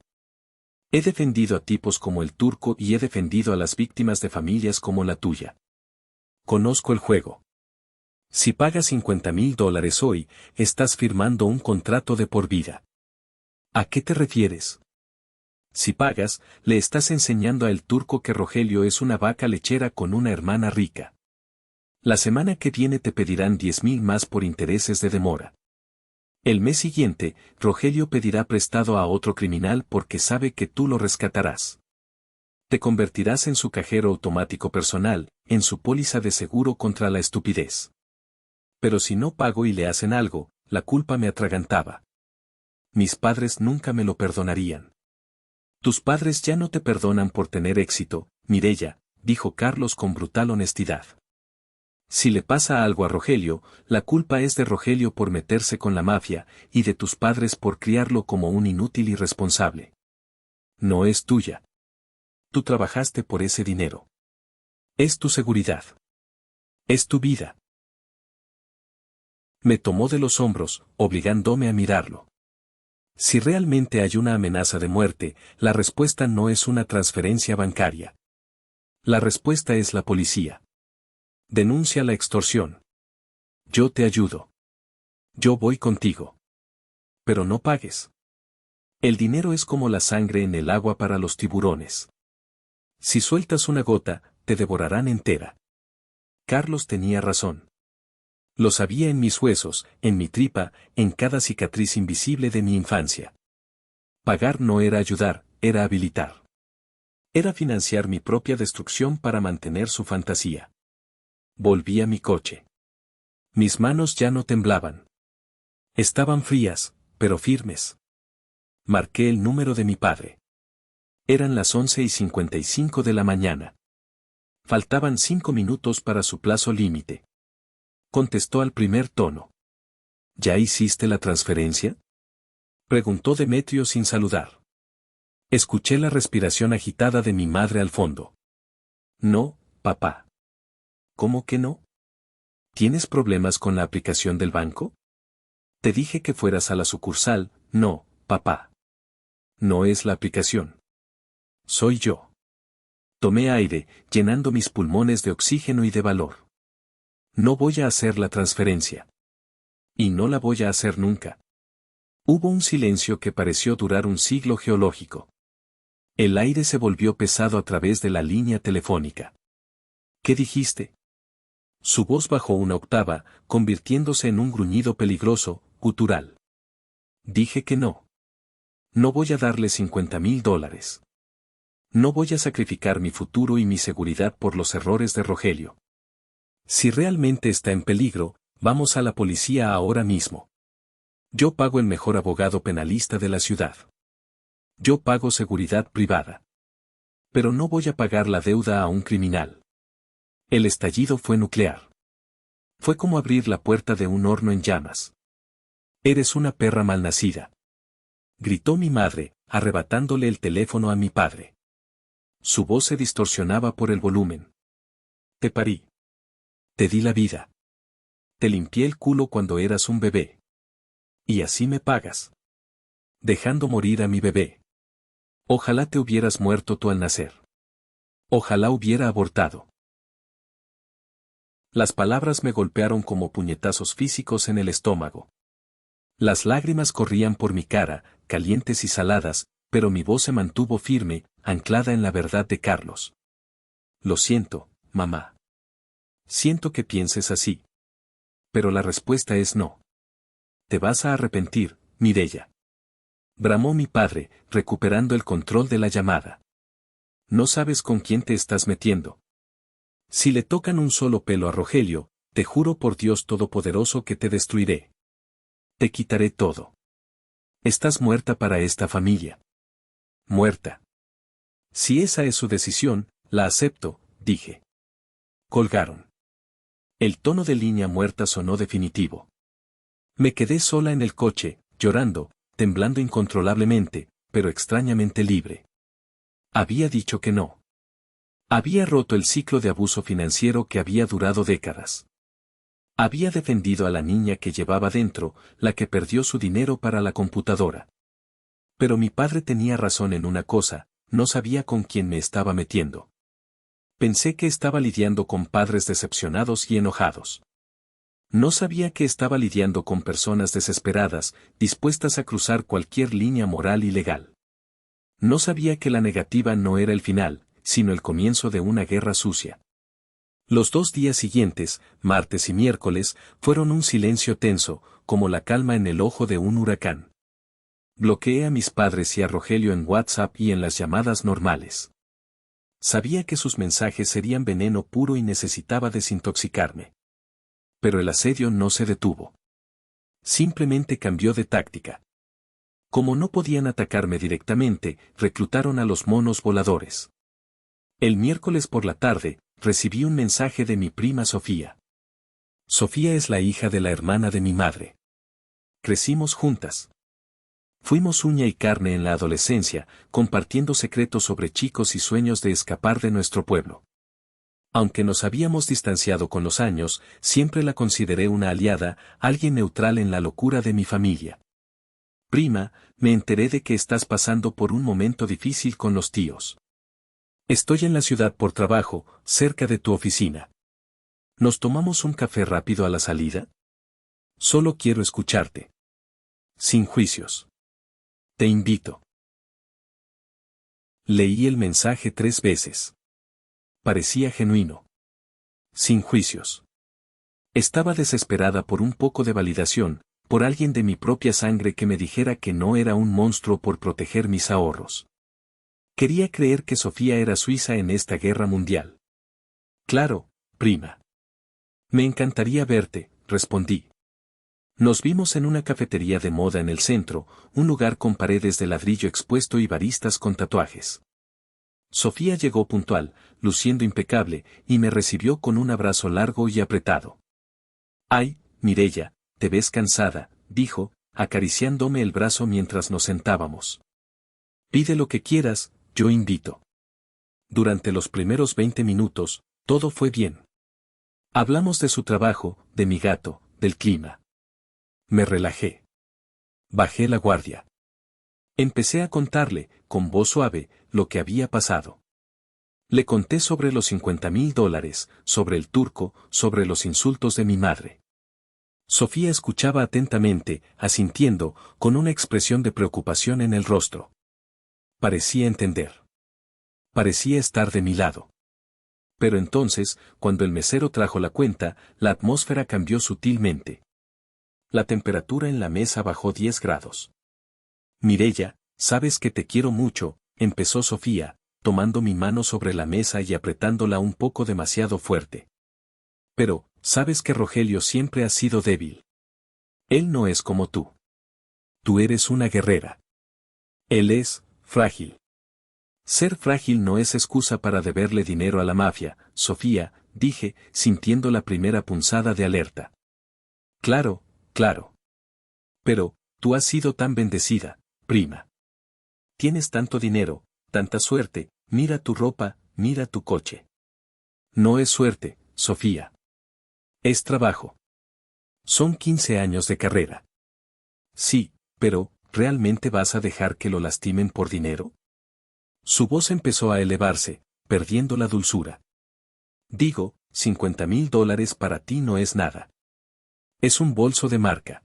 He defendido a tipos como el turco y he defendido a las víctimas de familias como la tuya. Conozco el juego. Si pagas $50,000 hoy, estás firmando un contrato de por vida. ¿A qué te refieres? Si pagas, le estás enseñando a el turco que Rogelio es una vaca lechera con una hermana rica. La semana que viene te pedirán 10,000 más por intereses de demora. El mes siguiente, Rogelio pedirá prestado a otro criminal porque sabe que tú lo rescatarás. Te convertirás en su cajero automático personal, en su póliza de seguro contra la estupidez. Pero si no pago y le hacen algo, la culpa me atragantaba. Mis padres nunca me lo perdonarían. Tus padres ya no te perdonan por tener éxito, Mireya, dijo Carlos con brutal honestidad. Si le pasa algo a Rogelio, la culpa es de Rogelio por meterse con la mafia, y de tus padres por criarlo como un inútil irresponsable. No es tuya. Tú trabajaste por ese dinero. Es tu seguridad. Es tu vida. Me tomó de los hombros, obligándome a mirarlo. Si realmente hay una amenaza de muerte, la respuesta no es una transferencia bancaria. La respuesta es la policía. Denuncia la extorsión. Yo te ayudo. Yo voy contigo. Pero no pagues. El dinero es como la sangre en el agua para los tiburones. Si sueltas una gota, te devorarán entera. Carlos tenía razón. Lo sabía en mis huesos, en mi tripa, en cada cicatriz invisible de mi infancia. Pagar no era ayudar, era habilitar. Era financiar mi propia destrucción para mantener su fantasía. Volví a mi coche. Mis manos ya no temblaban. Estaban frías, pero firmes. Marqué el número de mi padre. Eran las 11:55 de la mañana. Faltaban 5 minutos para su plazo límite. Contestó al primer tono. ¿Ya hiciste la transferencia? Preguntó Demetrio sin saludar. Escuché la respiración agitada de mi madre al fondo. No, papá. ¿Cómo que no? ¿Tienes problemas con la aplicación del banco? Te dije que fueras a la sucursal, no, papá. No es la aplicación. Soy yo. Tomé aire, llenando mis pulmones de oxígeno y de valor. No voy a hacer la transferencia. Y no la voy a hacer nunca. Hubo un silencio que pareció durar un siglo geológico. El aire se volvió pesado a través de la línea telefónica. ¿Qué dijiste? Su voz bajó una octava, convirtiéndose en un gruñido peligroso, gutural. Dije que no. No voy a darle $50,000. No voy a sacrificar mi futuro y mi seguridad por los errores de Rogelio. Si realmente está en peligro, vamos a la policía ahora mismo. Yo pago el mejor abogado penalista de la ciudad. Yo pago seguridad privada. Pero no voy a pagar la deuda a un criminal. El estallido fue nuclear. Fue como abrir la puerta de un horno en llamas. Eres una perra malnacida. Gritó mi madre, arrebatándole el teléfono a mi padre. Su voz se distorsionaba por el volumen. Te parí. Te di la vida. Te limpié el culo cuando eras un bebé. Y así me pagas. Dejando morir a mi bebé. Ojalá te hubieras muerto tú al nacer. Ojalá hubiera abortado. Las palabras me golpearon como puñetazos físicos en el estómago. Las lágrimas corrían por mi cara, calientes y saladas, pero mi voz se mantuvo firme, anclada en la verdad de Carlos. Lo siento, mamá. Siento que pienses así. Pero la respuesta es no. Te vas a arrepentir, Mireya. Bramó mi padre, recuperando el control de la llamada. No sabes con quién te estás metiendo. Si le tocan un solo pelo a Rogelio, te juro por Dios Todopoderoso que te destruiré. Te quitaré todo. Estás muerta para esta familia. Muerta. Si esa es su decisión, la acepto, dije. Colgaron. El tono de línea muerta sonó definitivo. Me quedé sola en el coche, llorando, temblando incontrolablemente, pero extrañamente libre. Había dicho que no. Había roto el ciclo de abuso financiero que había durado décadas. Había defendido a la niña que llevaba dentro, la que perdió su dinero para la computadora. Pero mi padre tenía razón en una cosa, no sabía con quién me estaba metiendo. Pensé que estaba lidiando con padres decepcionados y enojados. No sabía que estaba lidiando con personas desesperadas, dispuestas a cruzar cualquier línea moral y legal. No sabía que la negativa no era el final, sino el comienzo de una guerra sucia. Los 2 días siguientes, martes y miércoles, fueron un silencio tenso, como la calma en el ojo de un huracán. Bloqueé a mis padres y a Rogelio en WhatsApp y en las llamadas normales. Sabía que sus mensajes serían veneno puro y necesitaba desintoxicarme. Pero el asedio no se detuvo. Simplemente cambió de táctica. Como no podían atacarme directamente, reclutaron a los monos voladores. El miércoles por la tarde, recibí un mensaje de mi prima Sofía. Sofía es la hija de la hermana de mi madre. Crecimos juntas. Fuimos uña y carne en la adolescencia, compartiendo secretos sobre chicos y sueños de escapar de nuestro pueblo. Aunque nos habíamos distanciado con los años, siempre la consideré una aliada, alguien neutral en la locura de mi familia. Prima, me enteré de que estás pasando por un momento difícil con los tíos. Estoy en la ciudad por trabajo, cerca de tu oficina. ¿Nos tomamos un café rápido a la salida? Solo quiero escucharte. Sin juicios. Te invito. Leí el mensaje 3 veces. Parecía genuino. Sin juicios. Estaba desesperada por un poco de validación, por alguien de mi propia sangre que me dijera que no era un monstruo por proteger mis ahorros. Quería creer que Sofía era suiza en esta guerra mundial. Claro, prima. Me encantaría verte, respondí. Nos vimos en una cafetería de moda en el centro, un lugar con paredes de ladrillo expuesto y baristas con tatuajes. Sofía llegó puntual, luciendo impecable, y me recibió con un abrazo largo y apretado. Ay, Mireya, te ves cansada, dijo, acariciándome el brazo mientras nos sentábamos. Pide lo que quieras, yo invito. Durante los primeros 20 minutos, todo fue bien. Hablamos de su trabajo, de mi gato, del clima. Me relajé. Bajé la guardia. Empecé a contarle, con voz suave, lo que había pasado. Le conté sobre los $50,000, sobre el turco, sobre los insultos de mi madre. Sofía escuchaba atentamente, asintiendo, con una expresión de preocupación en el rostro. Parecía entender. Parecía estar de mi lado. Pero entonces, cuando el mesero trajo la cuenta, la atmósfera cambió sutilmente. La temperatura en la mesa bajó 10 grados. Mireya, sabes que te quiero mucho, empezó Sofía, tomando mi mano sobre la mesa y apretándola un poco demasiado fuerte. Pero, sabes que Rogelio siempre ha sido débil. Él no es como tú. Tú eres una guerrera. Él es frágil. Ser frágil no es excusa para deberle dinero a la mafia, Sofía, dije, sintiendo la primera punzada de alerta. Claro, claro. Pero, tú has sido tan bendecida, prima. Tienes tanto dinero, tanta suerte, mira tu ropa, mira tu coche. No es suerte, Sofía. Es trabajo. Son 15 años de carrera. Sí, pero, ¿realmente vas a dejar que lo lastimen por dinero? Su voz empezó a elevarse, perdiendo la dulzura. Digo, $50,000 para ti no es nada. Es un bolso de marca.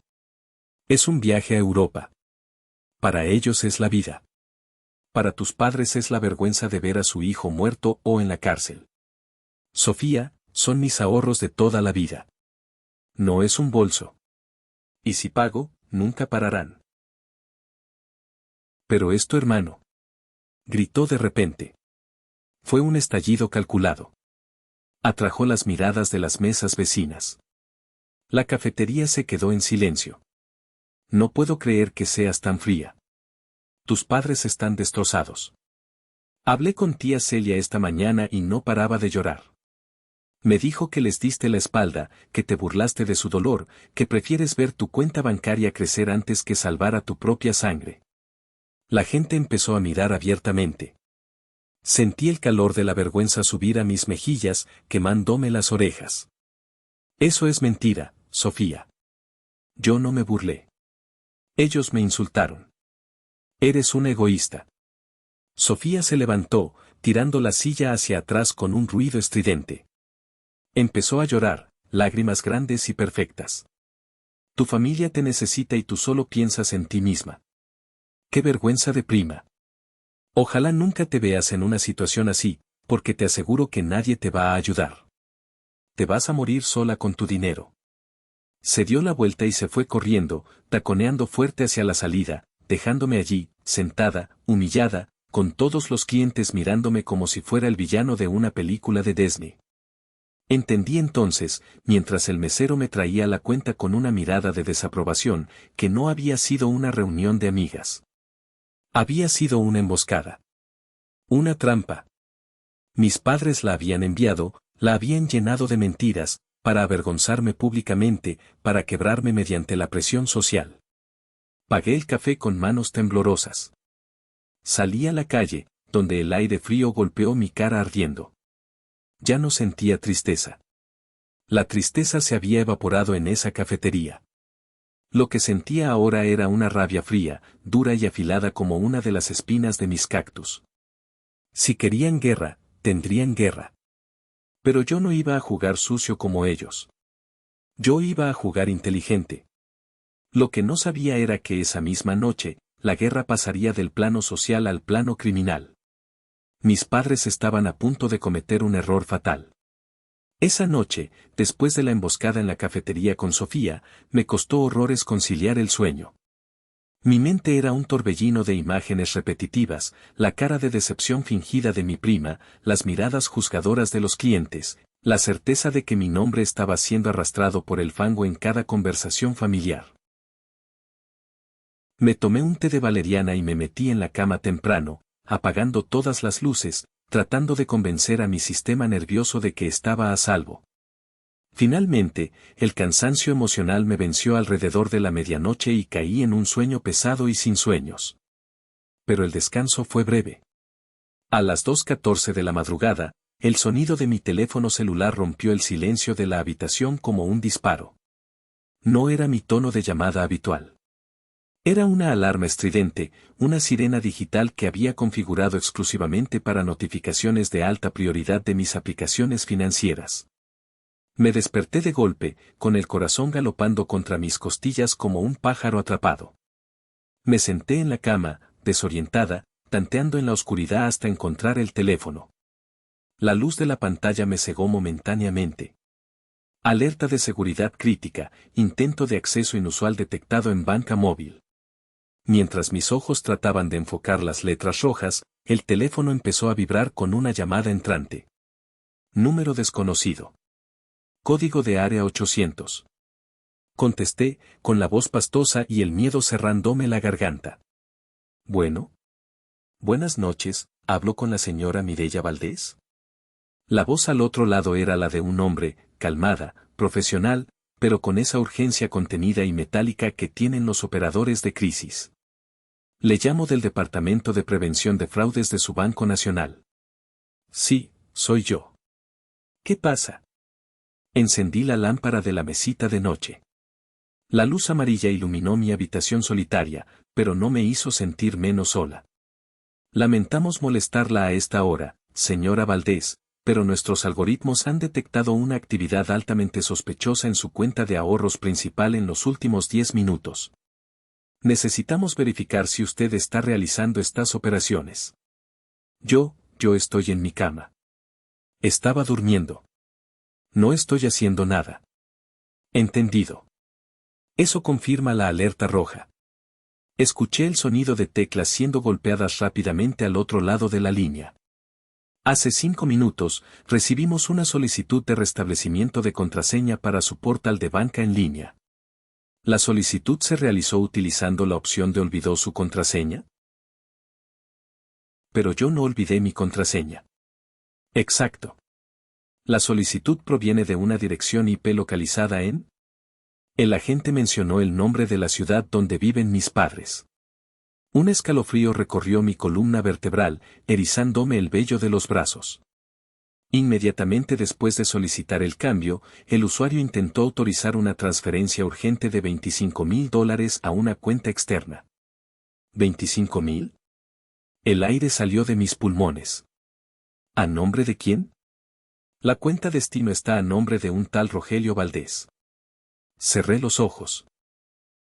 Es un viaje a Europa. Para ellos es la vida. Para tus padres es la vergüenza de ver a su hijo muerto o en la cárcel. Sofía, son mis ahorros de toda la vida. No es un bolso. Y si pago, nunca pararán. Pero es tu hermano. Gritó de repente. Fue un estallido calculado. Atrajo las miradas de las mesas vecinas. La cafetería se quedó en silencio. No puedo creer que seas tan fría. Tus padres están destrozados. Hablé con tía Celia esta mañana y no paraba de llorar. Me dijo que les diste la espalda, que te burlaste de su dolor, que prefieres ver tu cuenta bancaria crecer antes que salvar a tu propia sangre. La gente empezó a mirar abiertamente. Sentí el calor de la vergüenza subir a mis mejillas, quemándome las orejas. Eso es mentira, Sofía. Yo no me burlé. Ellos me insultaron. Eres un egoísta. Sofía se levantó, tirando la silla hacia atrás con un ruido estridente. Empezó a llorar, lágrimas grandes y perfectas. Tu familia te necesita y tú solo piensas en ti misma. ¡Qué vergüenza de prima! Ojalá nunca te veas en una situación así, porque te aseguro que nadie te va a ayudar. Te vas a morir sola con tu dinero. Se dio la vuelta y se fue corriendo, taconeando fuerte hacia la salida, dejándome allí, sentada, humillada, con todos los clientes mirándome como si fuera el villano de una película de Disney. Entendí entonces, mientras el mesero me traía la cuenta con una mirada de desaprobación, que no había sido una reunión de amigas. Había sido una emboscada. Una trampa. Mis padres la habían enviado, la habían llenado de mentiras, para avergonzarme públicamente, para quebrarme mediante la presión social. Pagué el café con manos temblorosas. Salí a la calle, donde el aire frío golpeó mi cara ardiendo. Ya no sentía tristeza. La tristeza se había evaporado en esa cafetería. Lo que sentía ahora era una rabia fría, dura y afilada como una de las espinas de mis cactus. Si querían guerra, tendrían guerra. Pero yo no iba a jugar sucio como ellos. Yo iba a jugar inteligente. Lo que no sabía era que esa misma noche, la guerra pasaría del plano social al plano criminal. Mis padres estaban a punto de cometer un error fatal. Esa noche, después de la emboscada en la cafetería con Sofía, me costó horrores conciliar el sueño. Mi mente era un torbellino de imágenes repetitivas, la cara de decepción fingida de mi prima, las miradas juzgadoras de los clientes, la certeza de que mi nombre estaba siendo arrastrado por el fango en cada conversación familiar. Me tomé un té de valeriana y me metí en la cama temprano, apagando todas las luces, tratando de convencer a mi sistema nervioso de que estaba a salvo. Finalmente, el cansancio emocional me venció alrededor de la medianoche y caí en un sueño pesado y sin sueños. Pero el descanso fue breve. A las 2:14 de la madrugada, el sonido de mi teléfono celular rompió el silencio de la habitación como un disparo. No era mi tono de llamada habitual. Era una alarma estridente, una sirena digital que había configurado exclusivamente para notificaciones de alta prioridad de mis aplicaciones financieras. Me desperté de golpe, con el corazón galopando contra mis costillas como un pájaro atrapado. Me senté en la cama, desorientada, tanteando en la oscuridad hasta encontrar el teléfono. La luz de la pantalla me cegó momentáneamente. Alerta de seguridad crítica, intento de acceso inusual detectado en banca móvil. Mientras mis ojos trataban de enfocar las letras rojas, el teléfono empezó a vibrar con una llamada entrante. Número desconocido. Código de área 800. Contesté, con la voz pastosa y el miedo cerrándome la garganta. Bueno. Buenas noches, ¿hablo con la señora Mireya Valdés? La voz al otro lado era la de un hombre, calmada, profesional, pero con esa urgencia contenida y metálica que tienen los operadores de crisis. Le llamo del Departamento de Prevención de Fraudes de su Banco Nacional. Sí, soy yo. ¿Qué pasa? Encendí la lámpara de la mesita de noche. La luz amarilla iluminó mi habitación solitaria, pero no me hizo sentir menos sola. Lamentamos molestarla a esta hora, señora Valdés, pero nuestros algoritmos han detectado una actividad altamente sospechosa en su cuenta de ahorros principal en los últimos 10 minutos. Necesitamos verificar si usted está realizando estas operaciones. Yo estoy en mi cama. Estaba durmiendo. No estoy haciendo nada. Entendido. Eso confirma la alerta roja. Escuché el sonido de teclas siendo golpeadas rápidamente al otro lado de la línea. Hace 5 minutos, recibimos una solicitud de restablecimiento de contraseña para su portal de banca en línea. ¿La solicitud se realizó utilizando la opción de olvidó su contraseña? Pero yo no olvidé mi contraseña. Exacto. La solicitud proviene de una dirección IP localizada en... El agente mencionó el nombre de la ciudad donde viven mis padres. Un escalofrío recorrió mi columna vertebral, erizándome el vello de los brazos. Inmediatamente después de solicitar el cambio, el usuario intentó autorizar una transferencia urgente de $25,000 a una cuenta externa. ¿25,000? El aire salió de mis pulmones. ¿A nombre de quién? La cuenta destino está a nombre de un tal Rogelio Valdés. Cerré los ojos.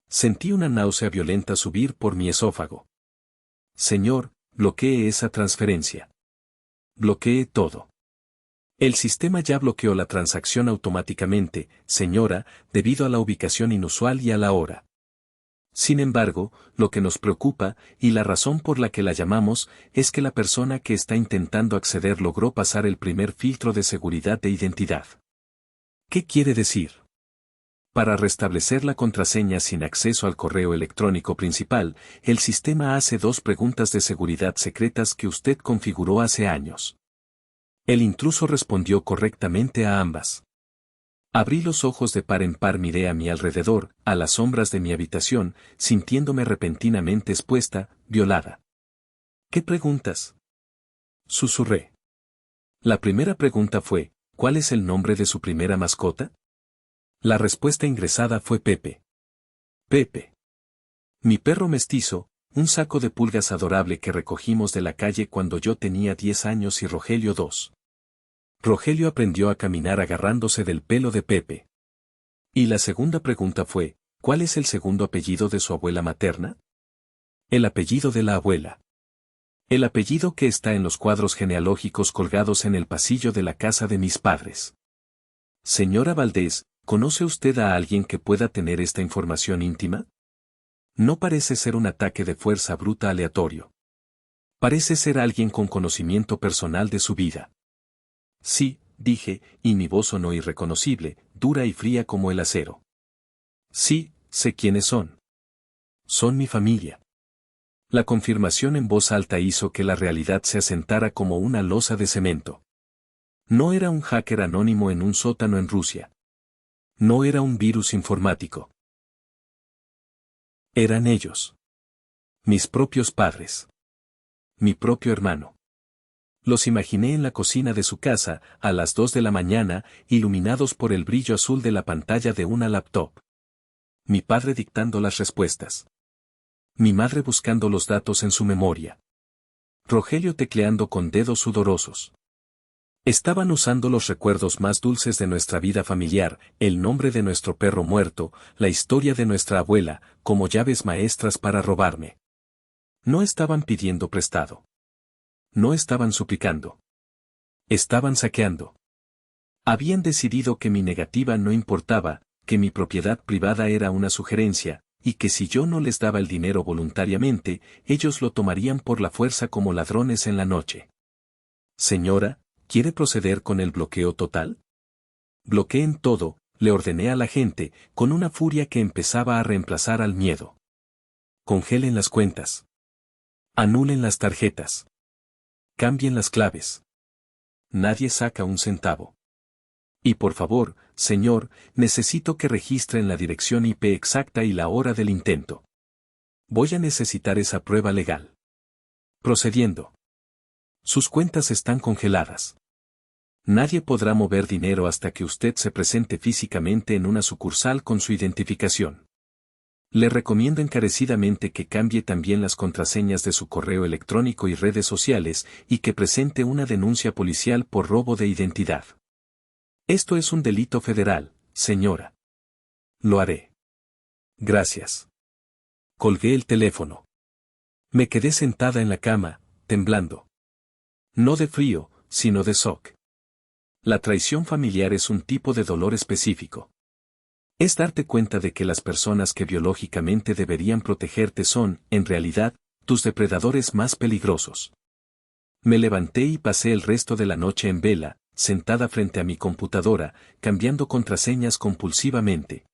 Sentí una náusea violenta subir por mi esófago. Señor, bloquee esa transferencia. Bloquee todo. El sistema ya bloqueó la transacción automáticamente, señora, debido a la ubicación inusual y a la hora. Sin embargo, lo que nos preocupa, y la razón por la que la llamamos, es que la persona que está intentando acceder logró pasar el primer filtro de seguridad de identidad. ¿Qué quiere decir? Para restablecer la contraseña sin acceso al correo electrónico principal, el sistema hace 2 preguntas de seguridad secretas que usted configuró hace años. El intruso respondió correctamente a ambas. Abrí los ojos de par en par, miré a mi alrededor, a las sombras de mi habitación, sintiéndome repentinamente expuesta, violada. ¿Qué preguntas? Susurré. La primera pregunta fue, ¿cuál es el nombre de su primera mascota? La respuesta ingresada fue Pepe. Pepe. Mi perro mestizo, un saco de pulgas adorable que recogimos de la calle cuando yo tenía 10 años y Rogelio 2. Rogelio aprendió a caminar agarrándose del pelo de Pepe. Y la segunda pregunta fue, ¿cuál es el segundo apellido de su abuela materna? El apellido de la abuela. El apellido que está en los cuadros genealógicos colgados en el pasillo de la casa de mis padres. Señora Valdés, ¿conoce usted a alguien que pueda tener esta información íntima? No parece ser un ataque de fuerza bruta aleatorio. Parece ser alguien con conocimiento personal de su vida. Sí, dije, y mi voz sonó irreconocible, dura y fría como el acero. Sí, sé quiénes son. Son mi familia. La confirmación en voz alta hizo que la realidad se asentara como una losa de cemento. No era un hacker anónimo en un sótano en Rusia. No era un virus informático. Eran ellos. Mis propios padres. Mi propio hermano. Los imaginé en la cocina de su casa, a las 2 de la mañana, iluminados por el brillo azul de la pantalla de una laptop. Mi padre dictando las respuestas. Mi madre buscando los datos en su memoria. Rogelio tecleando con dedos sudorosos. Estaban usando los recuerdos más dulces de nuestra vida familiar, el nombre de nuestro perro muerto, la historia de nuestra abuela, como llaves maestras para robarme. No estaban pidiendo prestado. No estaban suplicando. Estaban saqueando. Habían decidido que mi negativa no importaba, que mi propiedad privada era una sugerencia, y que si yo no les daba el dinero voluntariamente, ellos lo tomarían por la fuerza como ladrones en la noche. Señora, ¿quiere proceder con el bloqueo total? Bloqueen todo, le ordené a la gente, con una furia que empezaba a reemplazar al miedo. Congelen las cuentas. Anulen las tarjetas. Cambien las claves. Nadie saca un centavo. Y por favor, señor, necesito que registren la dirección IP exacta y la hora del intento. Voy a necesitar esa prueba legal. Procediendo. Sus cuentas están congeladas. Nadie podrá mover dinero hasta que usted se presente físicamente en una sucursal con su identificación. Le recomiendo encarecidamente que cambie también las contraseñas de su correo electrónico y redes sociales y que presente una denuncia policial por robo de identidad. Esto es un delito federal, señora. Lo haré. Gracias. Colgué el teléfono. Me quedé sentada en la cama, temblando. No de frío, sino de shock. La traición familiar es un tipo de dolor específico. Es darte cuenta de que las personas que biológicamente deberían protegerte son, en realidad, tus depredadores más peligrosos. Me levanté y pasé el resto de la noche en vela, sentada frente a mi computadora, cambiando contraseñas compulsivamente.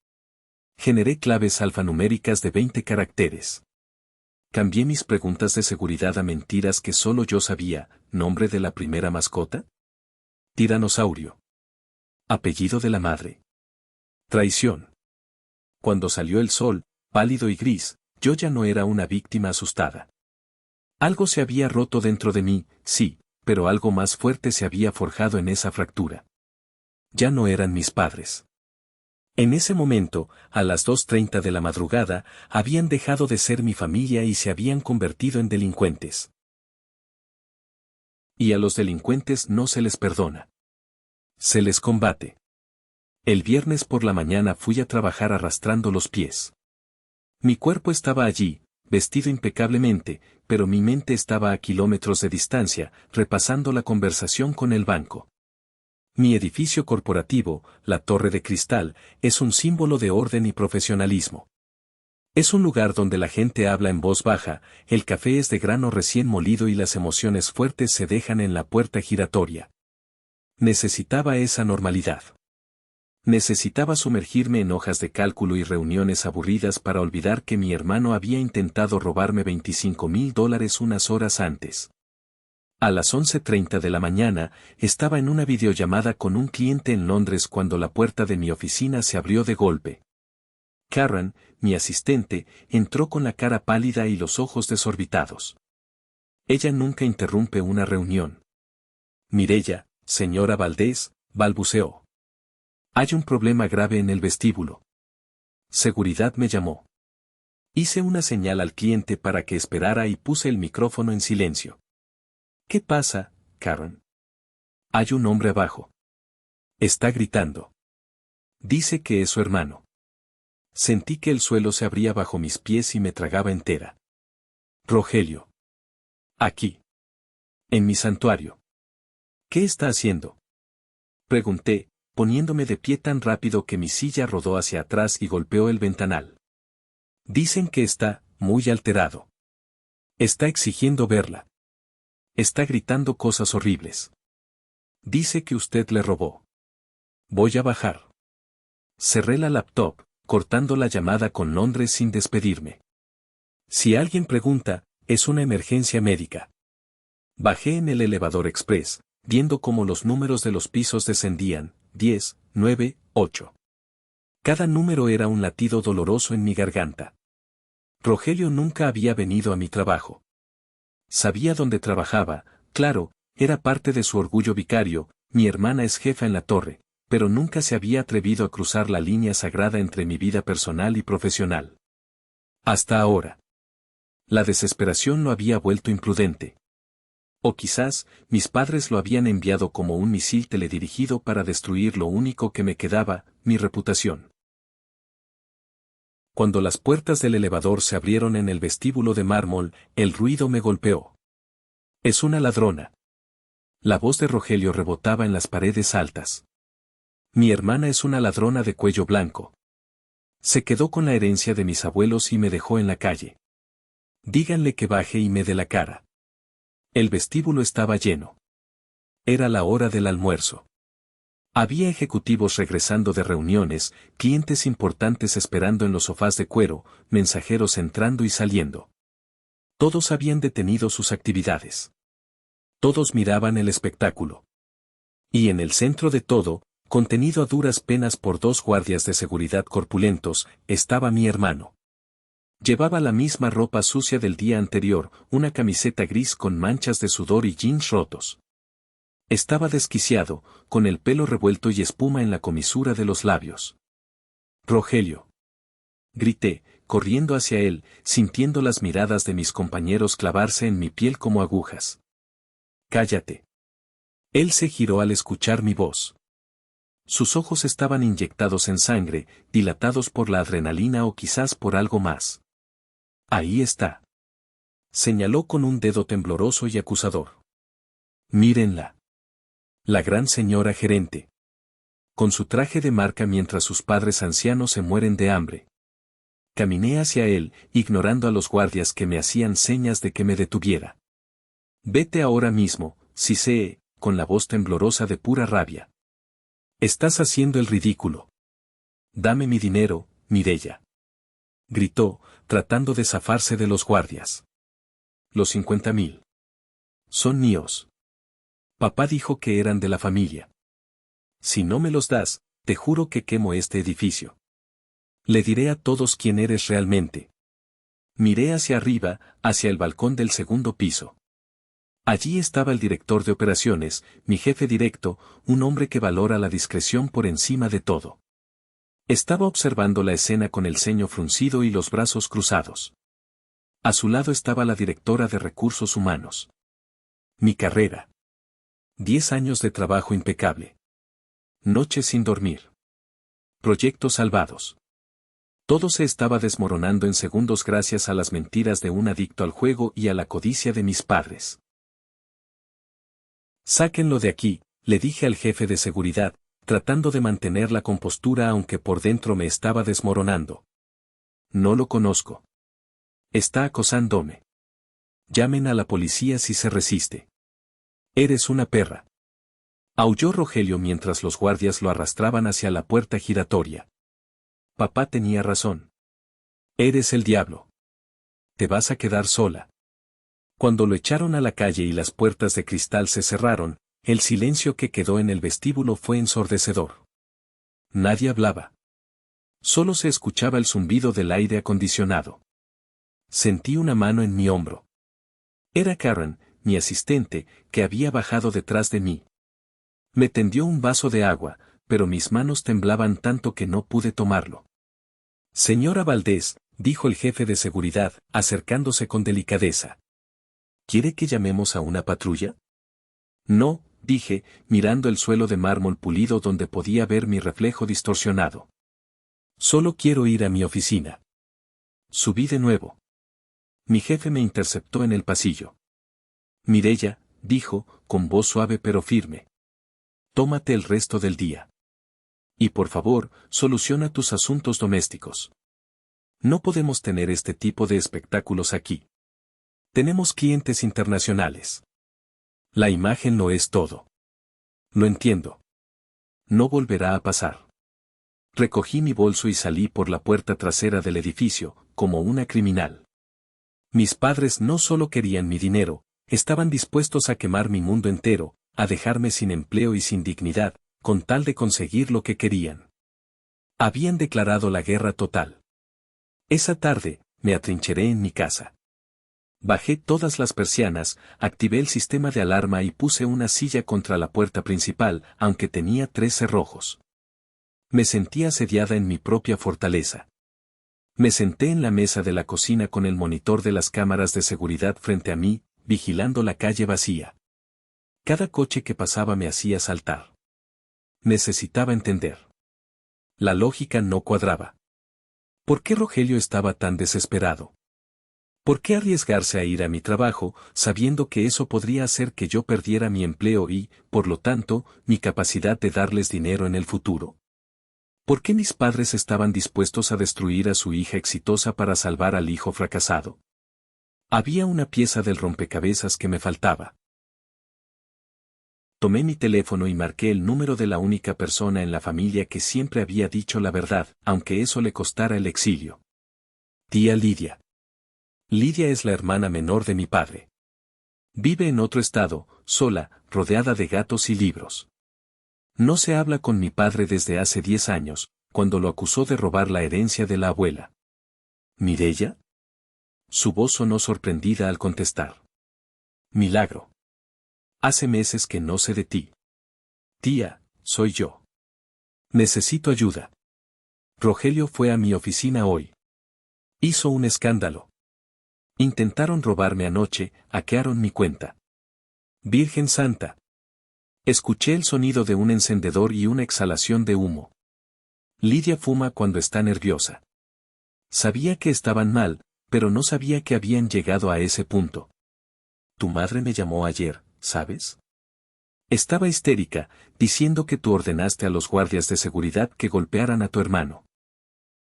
Generé claves alfanuméricas de 20 caracteres. Cambié mis preguntas de seguridad a mentiras que solo yo sabía. ¿Nombre de la primera mascota? Tiranosaurio. Apellido de la madre. Traición. Cuando salió el sol, pálido y gris, yo ya no era una víctima asustada. Algo se había roto dentro de mí, sí, pero algo más fuerte se había forjado en esa fractura. Ya no eran mis padres. En ese momento, a las 2:30 de la madrugada, habían dejado de ser mi familia y se habían convertido en delincuentes. Y a los delincuentes no se les perdona. Se les combate. El viernes por la mañana fui a trabajar arrastrando los pies. Mi cuerpo estaba allí, vestido impecablemente, pero mi mente estaba a kilómetros de distancia, repasando la conversación con el banco. Mi edificio corporativo, la Torre de Cristal, es un símbolo de orden y profesionalismo. Es un lugar donde la gente habla en voz baja, el café es de grano recién molido y las emociones fuertes se dejan en la puerta giratoria. Necesitaba esa normalidad. Necesitaba sumergirme en hojas de cálculo y reuniones aburridas para olvidar que mi hermano había intentado robarme $25,000 unas horas antes. A las 11:30 de la mañana, estaba en una videollamada con un cliente en Londres cuando la puerta de mi oficina se abrió de golpe. Karen, mi asistente, entró con la cara pálida y los ojos desorbitados. Ella nunca interrumpe una reunión. Mireya, señora Valdés, balbuceó. Hay un problema grave en el vestíbulo. Seguridad me llamó. Hice una señal al cliente para que esperara y puse el micrófono en silencio. ¿Qué pasa, Karen? Hay un hombre abajo. Está gritando. Dice que es su hermano. Sentí que el suelo se abría bajo mis pies y me tragaba entera. Rogelio. Aquí. En mi santuario. ¿Qué está haciendo? Pregunté, poniéndome de pie tan rápido que mi silla rodó hacia atrás y golpeó el ventanal. Dicen que está, muy alterado. Está exigiendo verla. Está gritando cosas horribles. Dice que usted le robó. Voy a bajar. Cerré la laptop, cortando la llamada con Londres sin despedirme. Si alguien pregunta, es una emergencia médica. Bajé en el elevador express, viendo cómo los números de los pisos descendían, 10, 9, 8. Cada número era un latido doloroso en mi garganta. Rogelio nunca había venido a mi trabajo. Sabía dónde trabajaba, claro, era parte de su orgullo vicario, mi hermana es jefa en la torre, pero nunca se había atrevido a cruzar la línea sagrada entre mi vida personal y profesional. Hasta ahora. La desesperación lo había vuelto imprudente. O quizás, mis padres lo habían enviado como un misil teledirigido para destruir lo único que me quedaba, mi reputación. Cuando las puertas del elevador se abrieron en el vestíbulo de mármol, el ruido me golpeó. Es una ladrona. La voz de Rogelio rebotaba en las paredes altas. Mi hermana es una ladrona de cuello blanco. Se quedó con la herencia de mis abuelos y me dejó en la calle. Díganle que baje y me dé la cara. El vestíbulo estaba lleno. Era la hora del almuerzo. Había ejecutivos regresando de reuniones, clientes importantes esperando en los sofás de cuero, mensajeros entrando y saliendo. Todos habían detenido sus actividades. Todos miraban el espectáculo. Y en el centro de todo, contenido a duras penas por 2 guardias de seguridad corpulentos, estaba mi hermano. Llevaba la misma ropa sucia del día anterior, una camiseta gris con manchas de sudor y jeans rotos. Estaba desquiciado, con el pelo revuelto y espuma en la comisura de los labios. Rogelio. Grité, corriendo hacia él, sintiendo las miradas de mis compañeros clavarse en mi piel como agujas. Cállate. Él se giró al escuchar mi voz. Sus ojos estaban inyectados en sangre, dilatados por la adrenalina o quizás por algo más. Ahí está. Señaló con un dedo tembloroso y acusador. Mírenla. La gran señora gerente. Con su traje de marca mientras sus padres ancianos se mueren de hambre. Caminé hacia él, ignorando a los guardias que me hacían señas de que me detuviera. Vete ahora mismo, siseé, con la voz temblorosa de pura rabia. Estás haciendo el ridículo. Dame mi dinero, Mireya. Gritó, tratando de zafarse de los guardias. Los 50.000. Son míos. Papá dijo que eran de la familia. Si no me los das, te juro que quemo este edificio. Le diré a todos quién eres realmente. Miré hacia arriba, hacia el balcón del segundo piso. Allí estaba el director de operaciones, mi jefe directo, un hombre que valora la discreción por encima de todo. Estaba observando la escena con el ceño fruncido y los brazos cruzados. A su lado estaba la directora de recursos humanos. Mi carrera. 10 años de trabajo impecable. Noches sin dormir. Proyectos salvados. Todo se estaba desmoronando en segundos gracias a las mentiras de un adicto al juego y a la codicia de mis padres. Sáquenlo de aquí, le dije al jefe de seguridad, tratando de mantener la compostura aunque por dentro me estaba desmoronando. No lo conozco. Está acosándome. Llamen a la policía si se resiste. Eres una perra. Aulló Rogelio mientras los guardias lo arrastraban hacia la puerta giratoria. Papá tenía razón. Eres el diablo. Te vas a quedar sola. Cuando lo echaron a la calle y las puertas de cristal se cerraron, el silencio que quedó en el vestíbulo fue ensordecedor. Nadie hablaba. Solo se escuchaba el zumbido del aire acondicionado. Sentí una mano en mi hombro. Era Karen, mi asistente, que había bajado detrás de mí. Me tendió un vaso de agua, pero mis manos temblaban tanto que no pude tomarlo. Señora Valdés, dijo el jefe de seguridad, acercándose con delicadeza. ¿Quiere que llamemos a una patrulla? No, dije, mirando el suelo de mármol pulido donde podía ver mi reflejo distorsionado. Solo quiero ir a mi oficina. Subí de nuevo. Mi jefe me interceptó en el pasillo. Mireya, dijo, con voz suave pero firme. Tómate el resto del día. Y por favor, soluciona tus asuntos domésticos. No podemos tener este tipo de espectáculos aquí. Tenemos clientes internacionales. La imagen no es todo. Lo entiendo. No volverá a pasar. Recogí mi bolso y salí por la puerta trasera del edificio, como una criminal. Mis padres no solo querían mi dinero, estaban dispuestos a quemar mi mundo entero, a dejarme sin empleo y sin dignidad, con tal de conseguir lo que querían. Habían declarado la guerra total. Esa tarde, me atrincheré en mi casa. Bajé todas las persianas, activé el sistema de alarma y puse una silla contra la puerta principal, aunque tenía 3 cerrojos. Me sentí asediada en mi propia fortaleza. Me senté en la mesa de la cocina con el monitor de las cámaras de seguridad frente a mí, vigilando la calle vacía. Cada coche que pasaba me hacía saltar. Necesitaba entender. La lógica no cuadraba. ¿Por qué Rogelio estaba tan desesperado? ¿Por qué arriesgarse a ir a mi trabajo, sabiendo que eso podría hacer que yo perdiera mi empleo y, por lo tanto, mi capacidad de darles dinero en el futuro? ¿Por qué mis padres estaban dispuestos a destruir a su hija exitosa para salvar al hijo fracasado? Había una pieza del rompecabezas que me faltaba. Tomé mi teléfono y marqué el número de la única persona en la familia que siempre había dicho la verdad, aunque eso le costara el exilio. Tía Lidia. Lidia es la hermana menor de mi padre. Vive en otro estado, sola, rodeada de gatos y libros. No se habla con mi padre desde hace 10 años, cuando lo acusó de robar la herencia de la abuela. ¿Mireya? Su voz sonó sorprendida al contestar. Milagro. Hace meses que no sé de ti. Tía, soy yo. Necesito ayuda. Rogelio fue a mi oficina hoy. Hizo un escándalo. Intentaron robarme anoche, hackearon mi cuenta. Virgen Santa. Escuché el sonido de un encendedor y una exhalación de humo. Lidia fuma cuando está nerviosa. Sabía que estaban mal, pero no sabía que habían llegado a ese punto. Tu madre me llamó ayer, ¿sabes? Estaba histérica, diciendo que tú ordenaste a los guardias de seguridad que golpearan a tu hermano.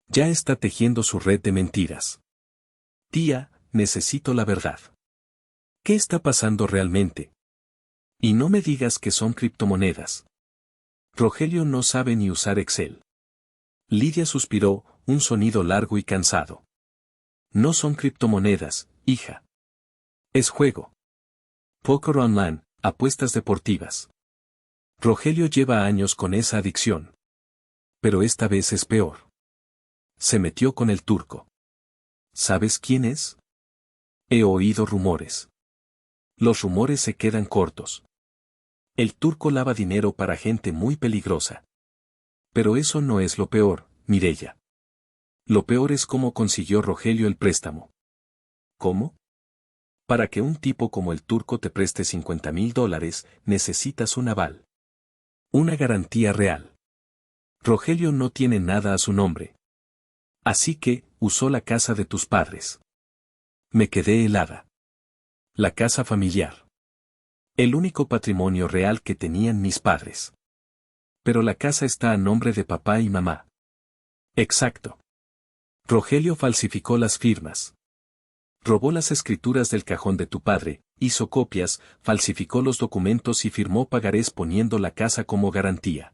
Ya está tejiendo su red de mentiras. Tía, necesito la verdad. ¿Qué está pasando realmente? Y no me digas que son criptomonedas. Rogelio no sabe ni usar Excel. Lidia suspiró, un sonido largo y cansado. No son criptomonedas, hija. Es juego. Póker online, apuestas deportivas. Rogelio lleva años con esa adicción. Pero esta vez es peor. Se metió con el turco. ¿Sabes quién es? He oído rumores. Los rumores se quedan cortos. El turco lava dinero para gente muy peligrosa. Pero eso no es lo peor, Mireya. Lo peor es cómo consiguió Rogelio el préstamo. ¿Cómo? Para que un tipo como el turco te preste $50,000, necesitas un aval. Una garantía real. Rogelio no tiene nada a su nombre. Así que, usó la casa de tus padres. Me quedé helada. La casa familiar. El único patrimonio real que tenían mis padres. Pero la casa está a nombre de papá y mamá. Exacto. Rogelio falsificó las firmas. Robó las escrituras del cajón de tu padre, hizo copias, falsificó los documentos y firmó pagarés poniendo la casa como garantía.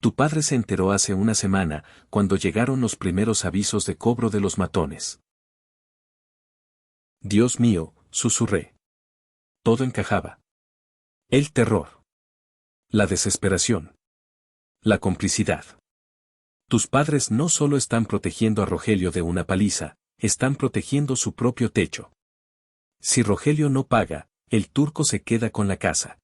Tu padre se enteró hace una semana, cuando llegaron los primeros avisos de cobro de los matones. Dios mío, susurré. Todo encajaba. El terror. La desesperación. La complicidad. Tus padres no solo están protegiendo a Rogelio de una paliza, están protegiendo su propio techo. Si Rogelio no paga, el turco se queda con la casa.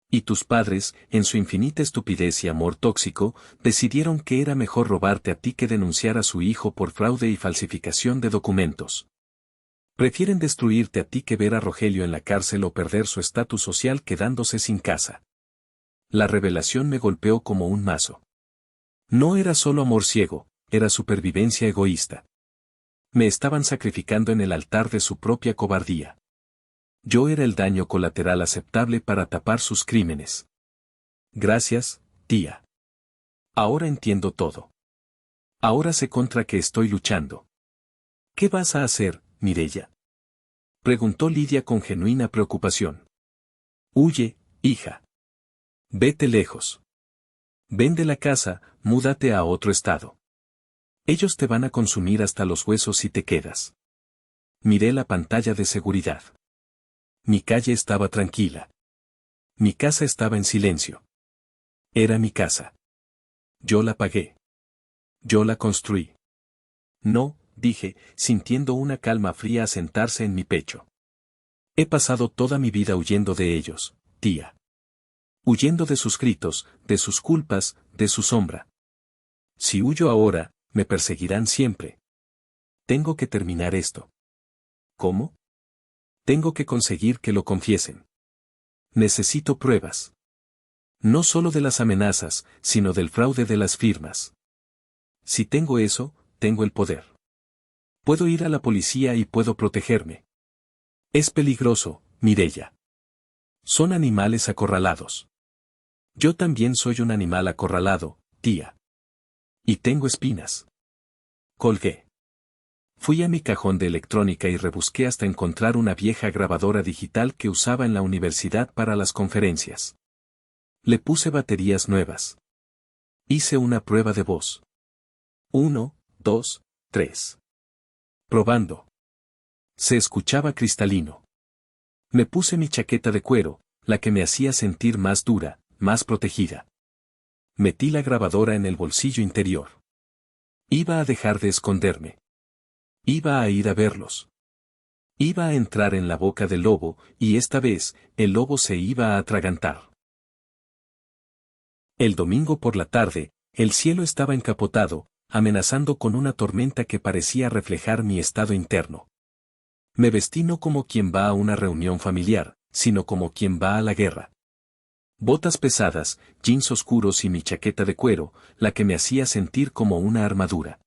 Y tus padres, en su infinita estupidez y amor tóxico, decidieron que era mejor robarte a ti que denunciar a su hijo por fraude y falsificación de documentos. Prefieren destruirte a ti que ver a Rogelio en la cárcel o perder su estatus social quedándose sin casa. La revelación me golpeó como un mazo. No era solo amor ciego, era supervivencia egoísta. Me estaban sacrificando en el altar de su propia cobardía. Yo era el daño colateral aceptable para tapar sus crímenes. Gracias, tía. Ahora entiendo todo. Ahora sé contra qué estoy luchando. ¿Qué vas a hacer, Mireya? Preguntó Lidia con genuina preocupación. Huye, hija. Vete lejos. Vende la casa, múdate a otro estado. Ellos te van a consumir hasta los huesos si te quedas. Miré la pantalla de seguridad. Mi calle estaba tranquila. Mi casa estaba en silencio. Era mi casa. Yo la pagué. Yo la construí. No, dije, sintiendo una calma fría asentarse en mi pecho. He pasado toda mi vida huyendo de ellos, tía. Huyendo de sus gritos, de sus culpas, de su sombra. Si huyo ahora, me perseguirán siempre. Tengo que terminar esto. ¿Cómo? Tengo que conseguir que lo confiesen. Necesito pruebas. No solo de las amenazas, sino del fraude de las firmas. Si tengo eso, tengo el poder. Puedo ir a la policía y puedo protegerme. Es peligroso, Mireya. Son animales acorralados. Yo también soy un animal acorralado, tía. Y tengo espinas. Colgué. Fui a mi cajón de electrónica y rebusqué hasta encontrar una vieja grabadora digital que usaba en la universidad para las conferencias. Le puse baterías nuevas. Hice una prueba de voz. 1, 2, 3. Probando. Se escuchaba cristalino. Me puse mi chaqueta de cuero, la que me hacía sentir más dura, más protegida. Metí la grabadora en el bolsillo interior. Iba a dejar de esconderme. Iba a ir a verlos. Iba a entrar en la boca del lobo, y esta vez, el lobo se iba a atragantar. El domingo por la tarde, el cielo estaba encapotado, amenazando con una tormenta que parecía reflejar mi estado interno. Me vestí no como quien va a una reunión familiar, sino como quien va a la guerra. Botas pesadas, jeans oscuros y mi chaqueta de cuero, la que me hacía sentir como una armadura.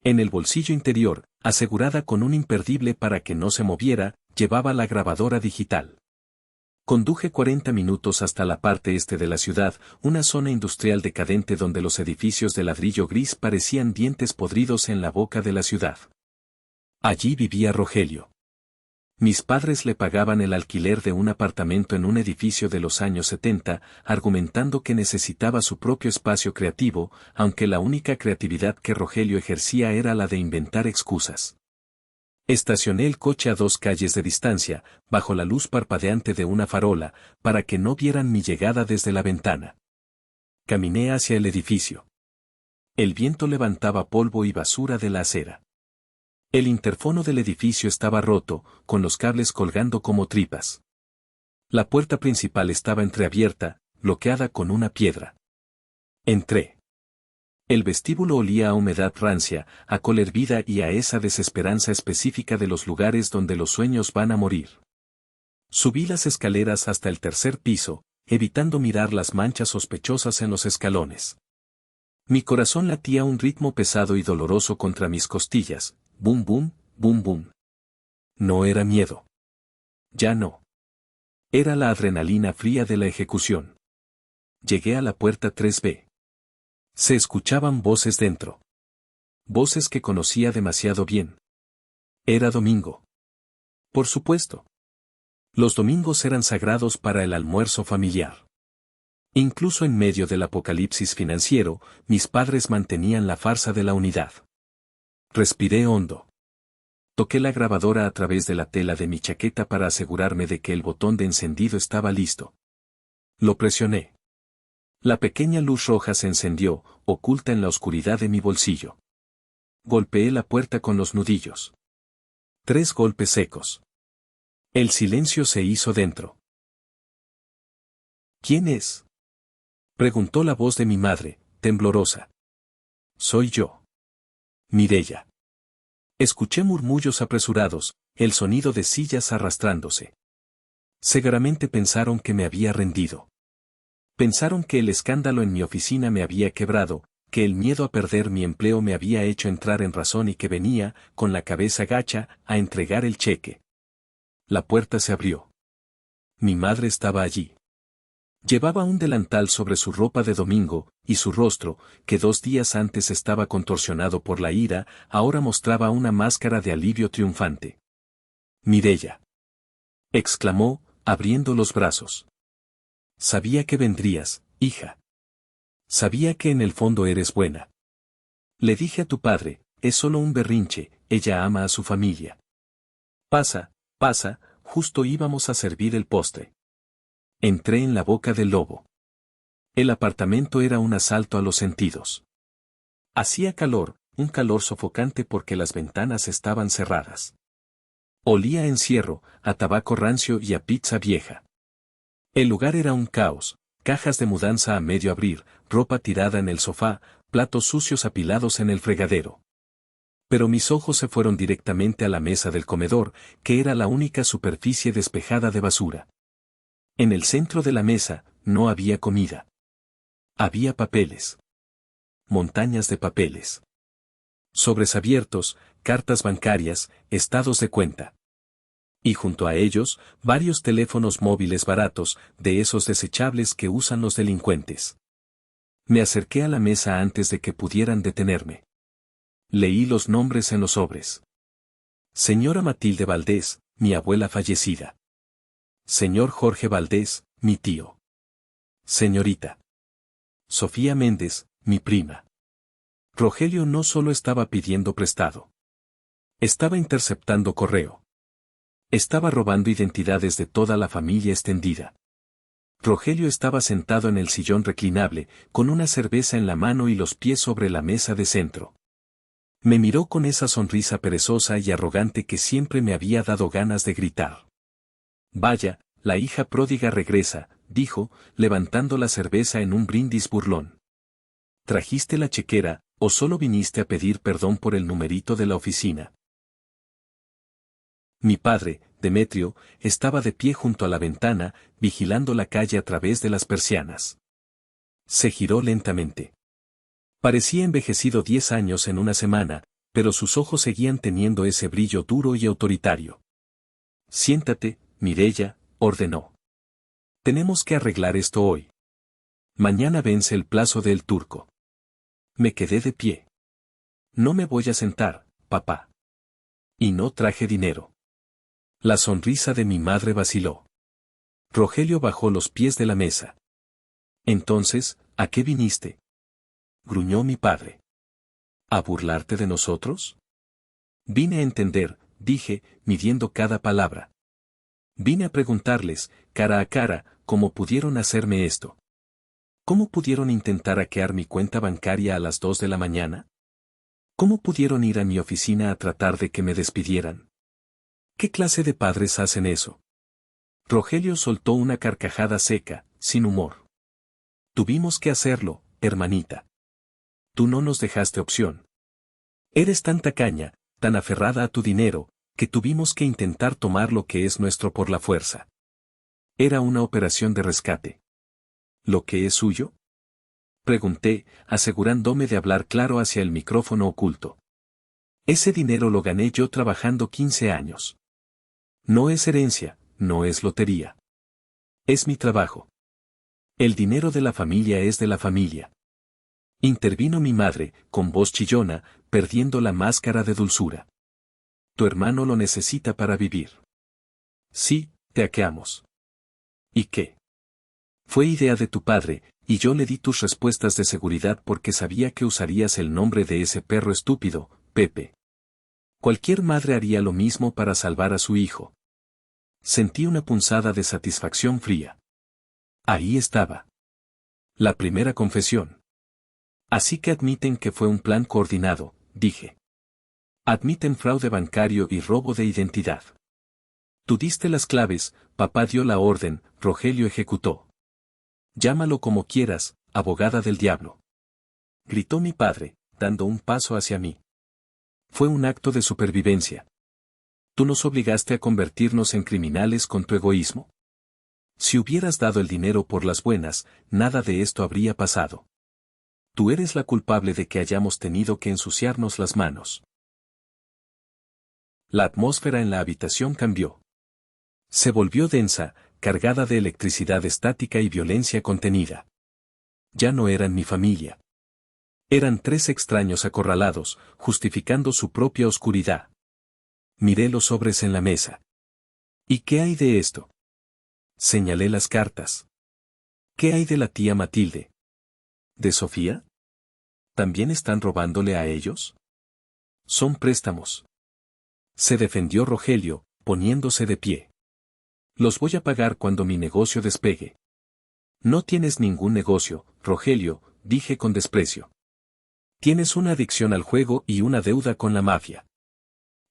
En el bolsillo interior, Asegurada con un imperdible para que no se moviera, llevaba la grabadora digital. Conduje 40 minutos hasta la parte este de la ciudad, una zona industrial decadente donde los edificios de ladrillo gris parecían dientes podridos en la boca de la ciudad. Allí vivía Rogelio. Mis padres le pagaban el alquiler de un apartamento en un edificio de los años 70, argumentando que necesitaba su propio espacio creativo, aunque la única creatividad que Rogelio ejercía era la de inventar excusas. Estacioné el coche a 2 calles de distancia, bajo la luz parpadeante de una farola, para que no vieran mi llegada desde la ventana. Caminé hacia el edificio. El viento levantaba polvo y basura de la acera. El interfono del edificio estaba roto, con los cables colgando como tripas. La puerta principal estaba entreabierta, bloqueada con una piedra. Entré. El vestíbulo olía a humedad rancia, a col hervida y a esa desesperanza específica de los lugares donde los sueños van a morir. Subí las escaleras hasta el 3er piso, evitando mirar las manchas sospechosas en los escalones. Mi corazón latía a un ritmo pesado y doloroso contra mis costillas, bum bum, bum bum. No era miedo. Ya no. Era la adrenalina fría de la ejecución. Llegué a la puerta 3B. Se escuchaban voces dentro. Voces que conocía demasiado bien. Era domingo. Por supuesto. Los domingos eran sagrados para el almuerzo familiar. Incluso en medio del apocalipsis financiero, mis padres mantenían la farsa de la unidad. Respiré hondo. Toqué la grabadora a través de la tela de mi chaqueta para asegurarme de que el botón de encendido estaba listo. Lo presioné. La pequeña luz roja se encendió, oculta en la oscuridad de mi bolsillo. Golpeé la puerta con los nudillos. 3 golpes secos. El silencio se hizo dentro. ¿Quién es?, preguntó la voz de mi madre, temblorosa. Soy yo. Mireya. Escuché murmullos apresurados, el sonido de sillas arrastrándose. Seguramente pensaron que me había rendido. Pensaron que el escándalo en mi oficina me había quebrado, que el miedo a perder mi empleo me había hecho entrar en razón y que venía, con la cabeza gacha, a entregar el cheque. La puerta se abrió. Mi madre estaba allí. Llevaba un delantal sobre su ropa de domingo, y su rostro, que 2 días antes estaba contorsionado por la ira, ahora mostraba una máscara de alivio triunfante. Mireya. Exclamó, abriendo los brazos. Sabía que vendrías, hija. Sabía que en el fondo eres buena. Le dije a tu padre, es solo un berrinche, ella ama a su familia. Pasa, pasa, justo íbamos a servir el postre. Entré en la boca del lobo. El apartamento era un asalto a los sentidos. Hacía calor, un calor sofocante porque las ventanas estaban cerradas. Olía a encierro, a tabaco rancio y a pizza vieja. El lugar era un caos, cajas de mudanza a medio abrir, ropa tirada en el sofá, platos sucios apilados en el fregadero. Pero mis ojos se fueron directamente a la mesa del comedor, que era la única superficie despejada de basura. En el centro de la mesa, no había comida. Había papeles. Montañas de papeles. Sobres abiertos, cartas bancarias, estados de cuenta. Y junto a ellos, varios teléfonos móviles baratos, de esos desechables que usan los delincuentes. Me acerqué a la mesa antes de que pudieran detenerme. Leí los nombres en los sobres. Señora Matilde Valdés, mi abuela fallecida. Señor Jorge Valdés, mi tío. Señorita Sofía Méndez, mi prima. Rogelio no solo estaba pidiendo prestado. Estaba interceptando correo. Estaba robando identidades de toda la familia extendida. Rogelio estaba sentado en el sillón reclinable, con una cerveza en la mano y los pies sobre la mesa de centro. Me miró con esa sonrisa perezosa y arrogante que siempre me había dado ganas de gritar. Vaya, la hija pródiga regresa, dijo, levantando la cerveza en un brindis burlón. ¿Trajiste la chequera, o solo viniste a pedir perdón por el numerito de la oficina? Mi padre, Demetrio, estaba de pie junto a la ventana, vigilando la calle a través de las persianas. Se giró lentamente. Parecía envejecido 10 años en una semana, pero sus ojos seguían teniendo ese brillo duro y autoritario. Siéntate, Mireya, ordenó. Tenemos que arreglar esto hoy. Mañana vence el plazo del turco. Me quedé de pie. No me voy a sentar, papá. Y no traje dinero. La sonrisa de mi madre vaciló. Rogelio bajó los pies de la mesa. Entonces, ¿a qué viniste? Gruñó mi padre. ¿A burlarte de nosotros? Vine a entender, dije, midiendo cada palabra. Vine a preguntarles, cara a cara, cómo pudieron hacerme esto. ¿Cómo pudieron intentar hackear mi cuenta bancaria a las 2 de la mañana? ¿Cómo pudieron ir a mi oficina a tratar de que me despidieran? ¿Qué clase de padres hacen eso? Rogelio soltó una carcajada seca, sin humor. Tuvimos que hacerlo, hermanita. Tú no nos dejaste opción. Eres tan tacaña, tan aferrada a tu dinero, que tuvimos que intentar tomar lo que es nuestro por la fuerza. Era una operación de rescate. ¿Lo que es suyo? Pregunté, asegurándome de hablar claro hacia el micrófono oculto. Ese dinero lo gané yo trabajando 15 años. No es herencia, no es lotería. Es mi trabajo. El dinero de la familia es de la familia. Intervino mi madre, con voz chillona, perdiendo la máscara de dulzura. Tu hermano lo necesita para vivir. Sí, te hackeamos. ¿Y qué? Fue idea de tu padre, y yo le di tus respuestas de seguridad porque sabía que usarías el nombre de ese perro estúpido, Pepe. Cualquier madre haría lo mismo para salvar a su hijo. Sentí una punzada de satisfacción fría. Ahí estaba. La primera confesión. Así que admiten que fue un plan coordinado, dije. Admiten fraude bancario y robo de identidad. Tú diste las claves, papá dio la orden, Rogelio ejecutó. Llámalo como quieras, abogada del diablo. Gritó mi padre, dando un paso hacia mí. Fue un acto de supervivencia. ¿Tú nos obligaste a convertirnos en criminales con tu egoísmo? Si hubieras dado el dinero por las buenas, nada de esto habría pasado. Tú eres la culpable de que hayamos tenido que ensuciarnos las manos. La atmósfera en la habitación cambió. Se volvió densa, cargada de electricidad estática y violencia contenida. Ya no eran mi familia. Eran 3 extraños acorralados, justificando su propia oscuridad. Miré los sobres en la mesa. ¿Y qué hay de esto? Señalé las cartas. ¿Qué hay de la tía Matilde? ¿De Sofía? ¿También están robándole a ellos? Son préstamos. Se defendió Rogelio, poniéndose de pie. Los voy a pagar cuando mi negocio despegue. No tienes ningún negocio, Rogelio, dije con desprecio. Tienes una adicción al juego y una deuda con la mafia.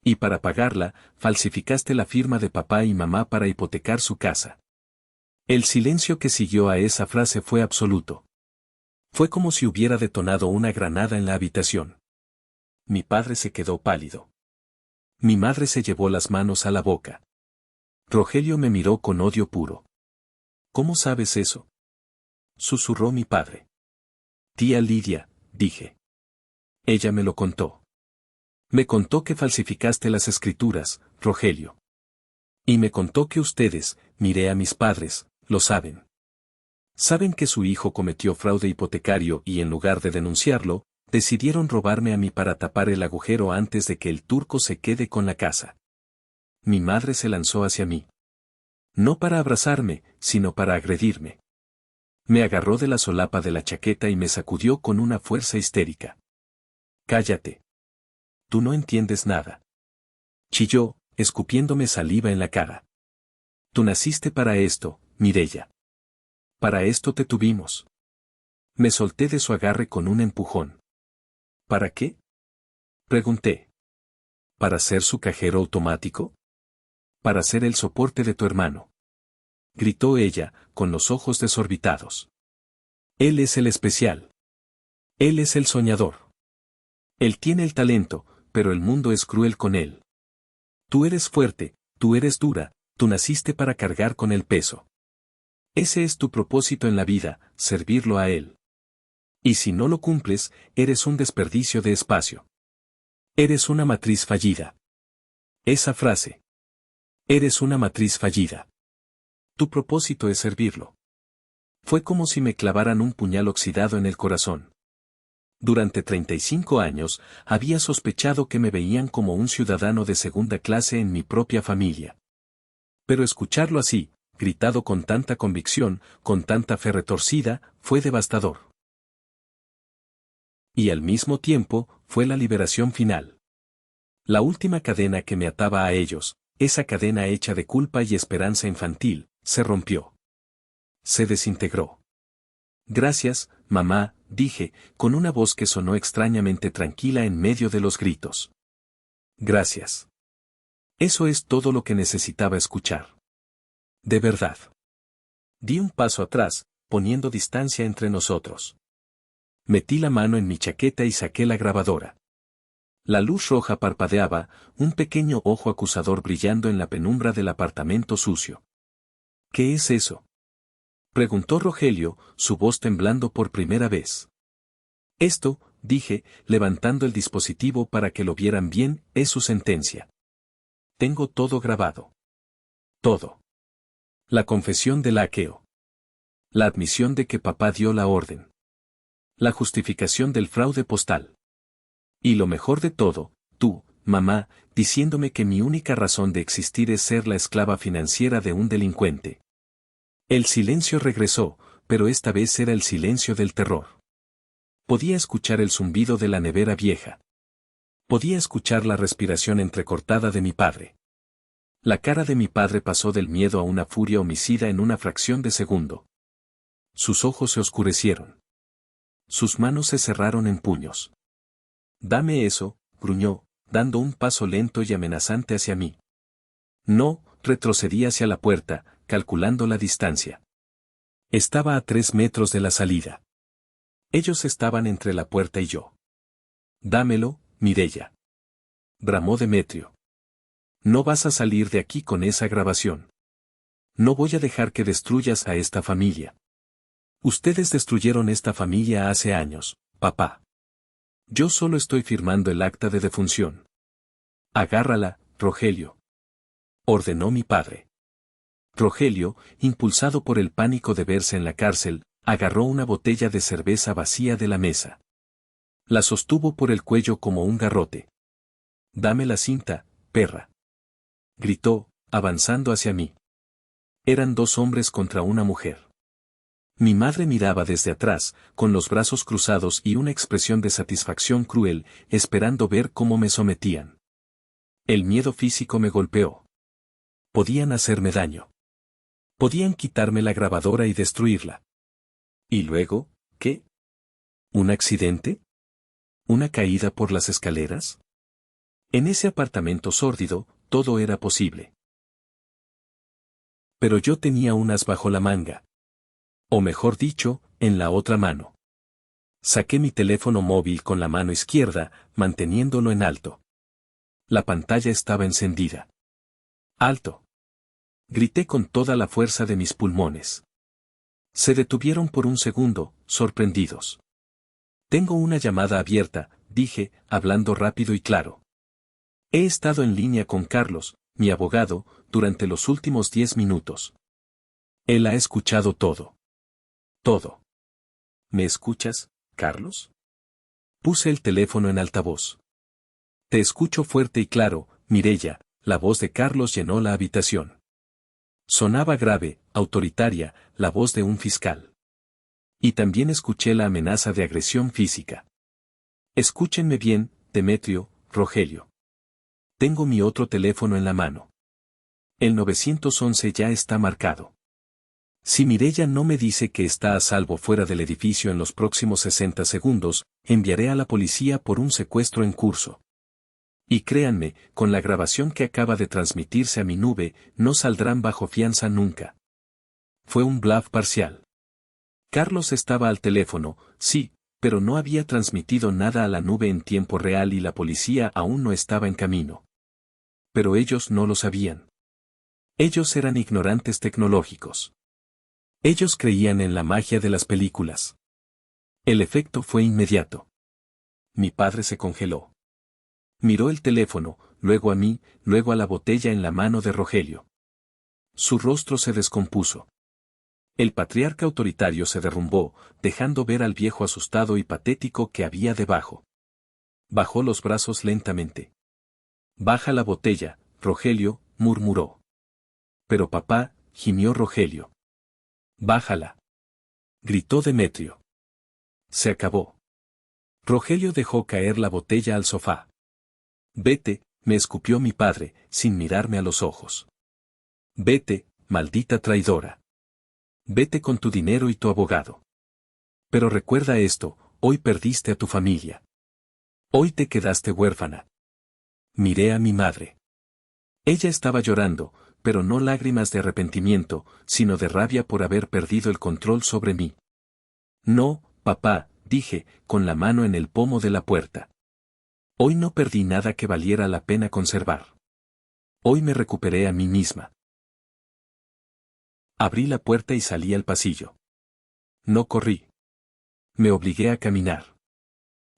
Y para pagarla, falsificaste la firma de papá y mamá para hipotecar su casa. El silencio que siguió a esa frase fue absoluto. Fue como si hubiera detonado una granada en la habitación. Mi padre se quedó pálido. Mi madre se llevó las manos a la boca. Rogelio me miró con odio puro. ¿Cómo sabes eso? Susurró mi padre. Tía Lidia, dije. Ella me lo contó. Me contó que falsificaste las escrituras, Rogelio. Y me contó que ustedes, miré a mis padres, lo saben. Saben que su hijo cometió fraude hipotecario y en lugar de denunciarlo, decidieron robarme a mí para tapar el agujero antes de que el turco se quede con la casa. Mi madre se lanzó hacia mí. No para abrazarme, sino para agredirme. Me agarró de la solapa de la chaqueta y me sacudió con una fuerza histérica. Cállate. Tú no entiendes nada. Chilló, escupiéndome saliva en la cara. Tú naciste para esto, Mireya. Para esto te tuvimos. Me solté de su agarre con un empujón. ¿Para qué? Pregunté. ¿Para ser su cajero automático? Para ser el soporte de tu hermano. Gritó ella, con los ojos desorbitados. Él es el especial. Él es el soñador. Él tiene el talento, pero el mundo es cruel con él. Tú eres fuerte, tú eres dura, tú naciste para cargar con el peso. Ese es tu propósito en la vida, servirlo a él. Y si no lo cumples, eres un desperdicio de espacio. Eres una matriz fallida. Esa frase. Eres una matriz fallida. Tu propósito es servirlo. Fue como si me clavaran un puñal oxidado en el corazón. Durante 35 años, había sospechado que me veían como un ciudadano de segunda clase en mi propia familia. Pero escucharlo así, gritado con tanta convicción, con tanta fe retorcida, fue devastador. Y al mismo tiempo, fue la liberación final. La última cadena que me ataba a ellos, esa cadena hecha de culpa y esperanza infantil, se rompió. Se desintegró. Gracias, mamá, dije, con una voz que sonó extrañamente tranquila en medio de los gritos. Gracias. Eso es todo lo que necesitaba escuchar. De verdad. Di un paso atrás, poniendo distancia entre nosotros. Metí la mano en mi chaqueta y saqué la grabadora. La luz roja parpadeaba, un pequeño ojo acusador brillando en la penumbra del apartamento sucio. ¿Qué es eso?, preguntó Rogelio, su voz temblando por primera vez. Esto, dije, levantando el dispositivo para que lo vieran bien, es su sentencia. Tengo todo grabado. Todo. La confesión del hackeo. La admisión de que papá dio la orden. La justificación del fraude postal. Y lo mejor de todo, tú, mamá, diciéndome que mi única razón de existir es ser la esclava financiera de un delincuente. El silencio regresó, pero esta vez era el silencio del terror. Podía escuchar el zumbido de la nevera vieja. Podía escuchar la respiración entrecortada de mi padre. La cara de mi padre pasó del miedo a una furia homicida en una fracción de segundo. Sus ojos se oscurecieron. Sus manos se cerraron en puños. Dame eso, gruñó, dando un paso lento y amenazante hacia mí. No, retrocedí hacia la puerta, calculando la distancia. Estaba a 3 metros de la salida. Ellos estaban entre la puerta y yo. Dámelo, Mireya. Bramó Demetrio. No vas a salir de aquí con esa grabación. No voy a dejar que destruyas a esta familia. Ustedes destruyeron esta familia hace años, papá. Yo solo estoy firmando el acta de defunción. Agárrala, Rogelio. Ordenó mi padre. Rogelio, impulsado por el pánico de verse en la cárcel, agarró una botella de cerveza vacía de la mesa. La sostuvo por el cuello como un garrote. Dame la cinta, perra. Gritó, avanzando hacia mí. Eran 2 hombres contra una mujer. Mi madre miraba desde atrás, con los brazos cruzados y una expresión de satisfacción cruel, esperando ver cómo me sometían. El miedo físico me golpeó. Podían hacerme daño. Podían quitarme la grabadora y destruirla. ¿Y luego, qué? ¿Un accidente? ¿Una caída por las escaleras? En ese apartamento sórdido, todo era posible. Pero yo tenía un as bajo la manga. O mejor dicho, en la otra mano. Saqué mi teléfono móvil con la mano izquierda, manteniéndolo en alto. La pantalla estaba encendida. ¡Alto! Grité con toda la fuerza de mis pulmones. Se detuvieron por un segundo, sorprendidos. Tengo una llamada abierta, dije, hablando rápido y claro. He estado en línea con Carlos, mi abogado, durante los últimos 10 minutos. Él ha escuchado todo. Todo. ¿Me escuchas, Carlos? Puse el teléfono en altavoz. Te escucho fuerte y claro, Mireya, la voz de Carlos llenó la habitación. Sonaba grave, autoritaria, la voz de un fiscal. Y también escuché la amenaza de agresión física. Escúchenme bien, Demetrio, Rogelio. Tengo mi otro teléfono en la mano. El 911 ya está marcado. Si Mireya no me dice que está a salvo fuera del edificio en los próximos 60 segundos, enviaré a la policía por un secuestro en curso. Y créanme, con la grabación que acaba de transmitirse a mi nube, no saldrán bajo fianza nunca. Fue un bluff parcial. Carlos estaba al teléfono, sí, pero no había transmitido nada a la nube en tiempo real y la policía aún no estaba en camino. Pero ellos no lo sabían. Ellos eran ignorantes tecnológicos. Ellos creían en la magia de las películas. El efecto fue inmediato. Mi padre se congeló. Miró el teléfono, luego a mí, luego a la botella en la mano de Rogelio. Su rostro se descompuso. El patriarca autoritario se derrumbó, dejando ver al viejo asustado y patético que había debajo. Bajó los brazos lentamente. Baja la botella, Rogelio, murmuró. Pero papá, gimió Rogelio. Bájala. Gritó Demetrio. Se acabó. Rogelio dejó caer la botella al sofá. Vete, me escupió mi padre, sin mirarme a los ojos. Vete, maldita traidora. Vete con tu dinero y tu abogado. Pero recuerda esto, hoy perdiste a tu familia. Hoy te quedaste huérfana. Miré a mi madre. Ella estaba llorando, pero no lágrimas de arrepentimiento, sino de rabia por haber perdido el control sobre mí. No, papá, dije, con la mano en el pomo de la puerta. Hoy no perdí nada que valiera la pena conservar. Hoy me recuperé a mí misma. Abrí la puerta y salí al pasillo. No corrí. Me obligué a caminar.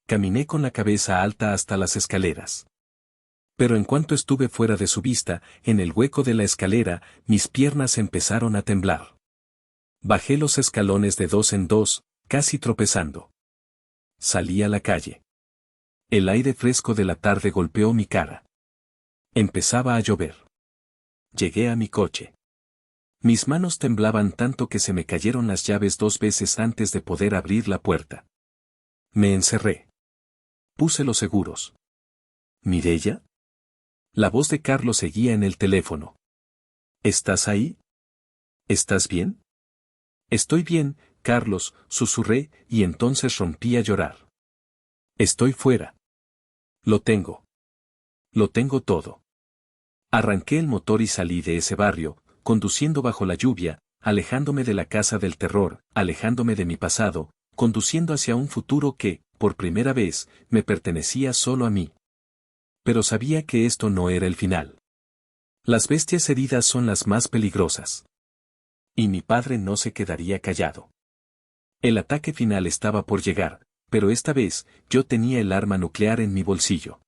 Caminé con la cabeza alta hasta las escaleras. Pero en cuanto estuve fuera de su vista, en el hueco de la escalera, mis piernas empezaron a temblar. Bajé los escalones de 2 en 2, casi tropezando. Salí a la calle. El aire fresco de la tarde golpeó mi cara. Empezaba a llover. Llegué a mi coche. Mis manos temblaban tanto que se me cayeron las llaves 2 veces antes de poder abrir la puerta. Me encerré. Puse los seguros. ¿Mireya? La voz de Carlos seguía en el teléfono. ¿Estás ahí? ¿Estás bien? Estoy bien, Carlos, susurré, y entonces rompí a llorar. Estoy fuera. Lo tengo. Lo tengo todo. Arranqué el motor y salí de ese barrio, conduciendo bajo la lluvia, alejándome de la casa del terror, alejándome de mi pasado, conduciendo hacia un futuro que, por primera vez, me pertenecía solo a mí. Pero sabía que esto no era el final. Las bestias heridas son las más peligrosas. Y mi padre no se quedaría callado. El ataque final estaba por llegar, pero esta vez, yo tenía el arma nuclear en mi bolsillo.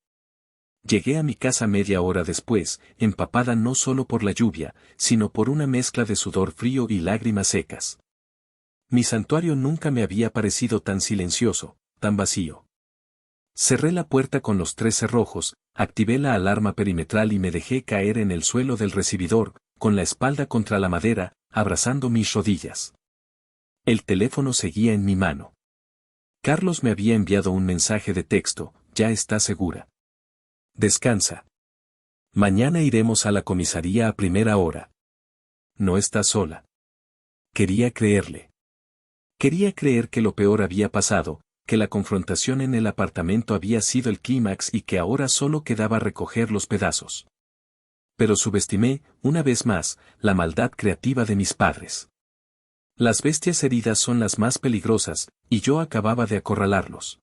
Llegué a mi casa media hora después, empapada no solo por la lluvia, sino por una mezcla de sudor frío y lágrimas secas. Mi santuario nunca me había parecido tan silencioso, tan vacío. Cerré la puerta con los 3 cerrojos, activé la alarma perimetral y me dejé caer en el suelo del recibidor, con la espalda contra la madera, abrazando mis rodillas. El teléfono seguía en mi mano. Carlos me había enviado un mensaje de texto, ya está segura. Descansa. Mañana iremos a la comisaría a primera hora. No estás sola. Quería creerle. Quería creer que lo peor había pasado, que la confrontación en el apartamento había sido el clímax y que ahora solo quedaba recoger los pedazos. Pero subestimé, una vez más, la maldad creativa de mis padres. Las bestias heridas son las más peligrosas, y yo acababa de acorralarlos.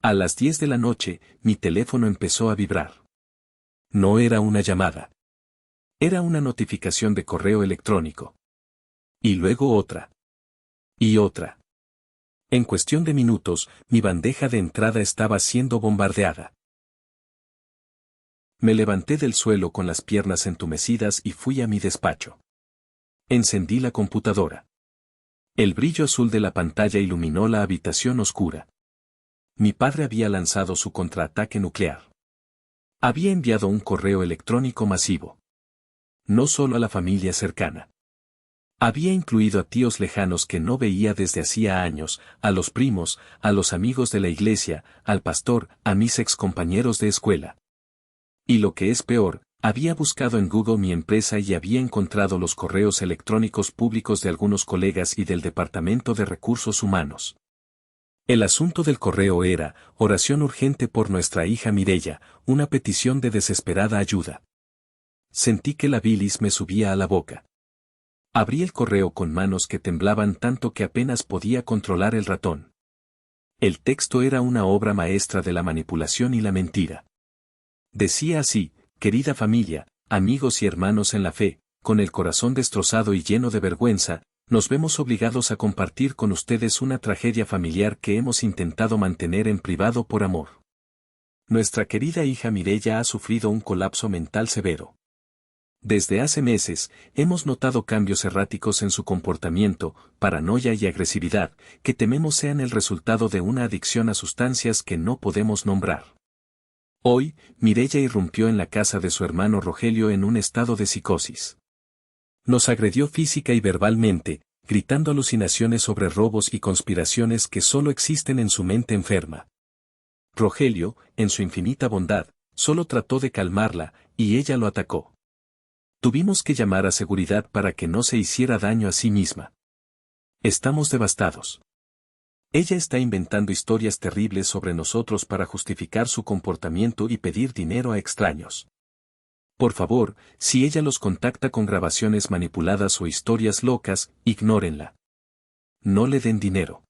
A las 10 de la noche, mi teléfono empezó a vibrar. No era una llamada. Era una notificación de correo electrónico. Y luego otra. Y otra. En cuestión de minutos, mi bandeja de entrada estaba siendo bombardeada. Me levanté del suelo con las piernas entumecidas y fui a mi despacho. Encendí la computadora. El brillo azul de la pantalla iluminó la habitación oscura. Mi padre había lanzado su contraataque nuclear. Había enviado un correo electrónico masivo. No solo a la familia cercana. Había incluido a tíos lejanos que no veía desde hacía años, a los primos, a los amigos de la iglesia, al pastor, a mis excompañeros de escuela. Y lo que es peor, había buscado en Google mi empresa y había encontrado los correos electrónicos públicos de algunos colegas y del Departamento de Recursos Humanos. El asunto del correo era, oración urgente por nuestra hija Mireya, una petición de desesperada ayuda. Sentí que la bilis me subía a la boca. Abrí el correo con manos que temblaban tanto que apenas podía controlar el ratón. El texto era una obra maestra de la manipulación y la mentira. Decía así: querida familia, amigos y hermanos en la fe, con el corazón destrozado y lleno de vergüenza, nos vemos obligados a compartir con ustedes una tragedia familiar que hemos intentado mantener en privado por amor. Nuestra querida hija Mireya ha sufrido un colapso mental severo. Desde hace meses, hemos notado cambios erráticos en su comportamiento, paranoia y agresividad, que tememos sean el resultado de una adicción a sustancias que no podemos nombrar. Hoy, Mireya irrumpió en la casa de su hermano Rogelio en un estado de psicosis. Nos agredió física y verbalmente, gritando alucinaciones sobre robos y conspiraciones que solo existen en su mente enferma. Rogelio, en su infinita bondad, solo trató de calmarla, y ella lo atacó. Tuvimos que llamar a seguridad para que no se hiciera daño a sí misma. Estamos devastados. Ella está inventando historias terribles sobre nosotros para justificar su comportamiento y pedir dinero a extraños. Por favor, si ella los contacta con grabaciones manipuladas o historias locas, ignórenla. No le den dinero.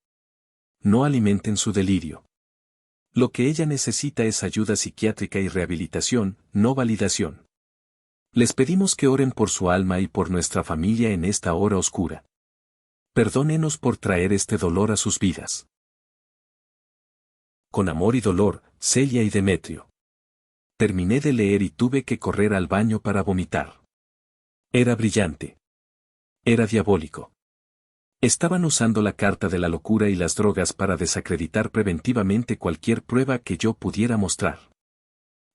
No alimenten su delirio. Lo que ella necesita es ayuda psiquiátrica y rehabilitación, no validación. Les pedimos que oren por su alma y por nuestra familia en esta hora oscura. Perdónenos por traer este dolor a sus vidas. Con amor y dolor, Celia y Demetrio. Terminé de leer y tuve que correr al baño para vomitar. Era brillante. Era diabólico. Estaban usando la carta de la locura y las drogas para desacreditar preventivamente cualquier prueba que yo pudiera mostrar.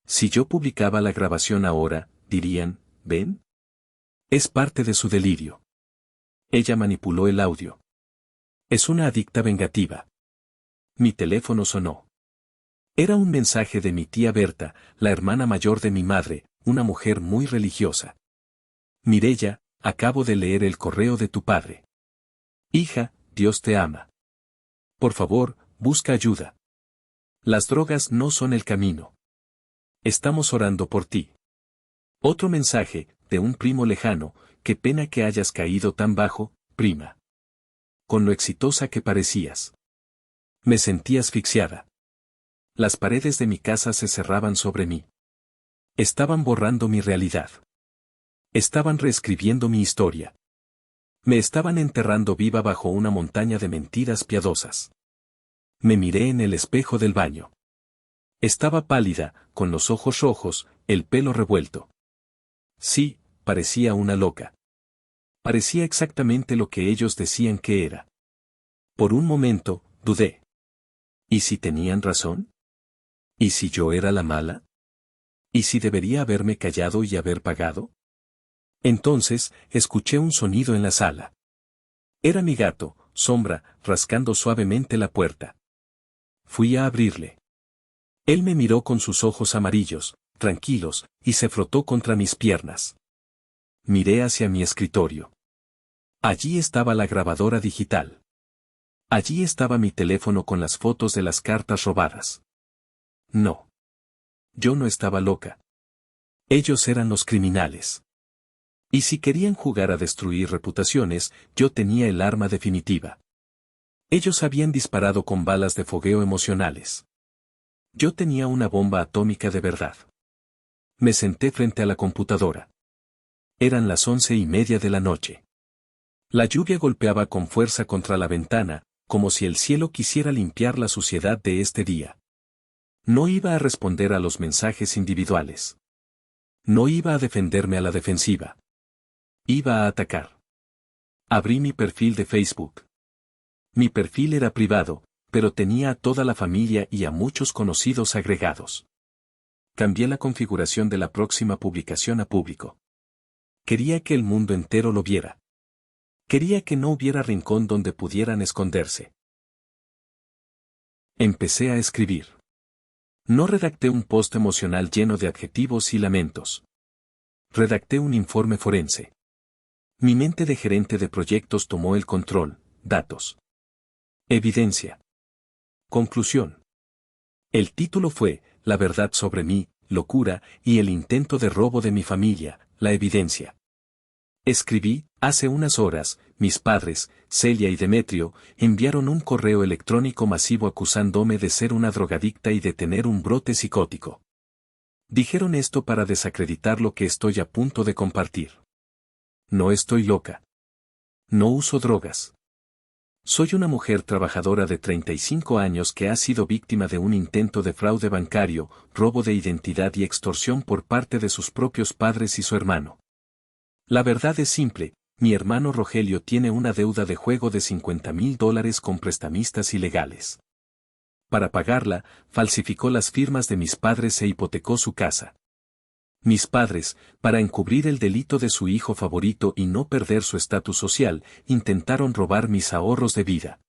Si yo publicaba la grabación ahora, dirían, ¿ven? Es parte de su delirio. Ella manipuló el audio. Es una adicta vengativa. Mi teléfono sonó. Era un mensaje de mi tía Berta, la hermana mayor de mi madre, una mujer muy religiosa. Mireya, acabo de leer el correo de tu padre. Hija, Dios te ama. Por favor, busca ayuda. Las drogas no son el camino. Estamos orando por ti. Otro mensaje, de un primo lejano, qué pena que hayas caído tan bajo, prima. Con lo exitosa que parecías. Me sentí asfixiada. Las paredes de mi casa se cerraban sobre mí. Estaban borrando mi realidad. Estaban reescribiendo mi historia. Me estaban enterrando viva bajo una montaña de mentiras piadosas. Me miré en el espejo del baño. Estaba pálida, con los ojos rojos, el pelo revuelto. Sí, parecía una loca. Parecía exactamente lo que ellos decían que era. Por un momento, dudé. ¿Y si tenían razón? ¿Y si yo era la mala? ¿Y si debería haberme callado y haber pagado? Entonces, escuché un sonido en la sala. Era mi gato, Sombra, rascando suavemente la puerta. Fui a abrirle. Él me miró con sus ojos amarillos, tranquilos, y se frotó contra mis piernas. Miré hacia mi escritorio. Allí estaba la grabadora digital. Allí estaba mi teléfono con las fotos de las cartas robadas. No. Yo no estaba loca. Ellos eran los criminales. Y si querían jugar a destruir reputaciones, yo tenía el arma definitiva. Ellos habían disparado con balas de fogueo emocionales. Yo tenía una bomba atómica de verdad. Me senté frente a la computadora. Eran las 11:30 de la noche. La lluvia golpeaba con fuerza contra la ventana, como si el cielo quisiera limpiar la suciedad de este día. No iba a responder a los mensajes individuales. No iba a defenderme a la defensiva. Iba a atacar. Abrí mi perfil de Facebook. Mi perfil era privado, pero tenía a toda la familia y a muchos conocidos agregados. Cambié la configuración de la próxima publicación a público. Quería que el mundo entero lo viera. Quería que no hubiera rincón donde pudieran esconderse. Empecé a escribir. No redacté un post emocional lleno de adjetivos y lamentos. Redacté un informe forense. Mi mente de gerente de proyectos tomó el control, datos. Evidencia. Conclusión. El título fue, La verdad sobre mí, locura, y el intento de robo de mi familia, la evidencia. Escribí, hace unas horas, mis padres, Celia y Demetrio, enviaron un correo electrónico masivo acusándome de ser una drogadicta y de tener un brote psicótico. Dijeron esto para desacreditar lo que estoy a punto de compartir. No estoy loca. No uso drogas. Soy una mujer trabajadora de 35 años que ha sido víctima de un intento de fraude bancario, robo de identidad y extorsión por parte de sus propios padres y su hermano. La verdad es simple, mi hermano Rogelio tiene una deuda de juego de $50,000 con prestamistas ilegales. Para pagarla, falsificó las firmas de mis padres e hipotecó su casa. Mis padres, para encubrir el delito de su hijo favorito y no perder su estatus social, intentaron robar mis ahorros de vida.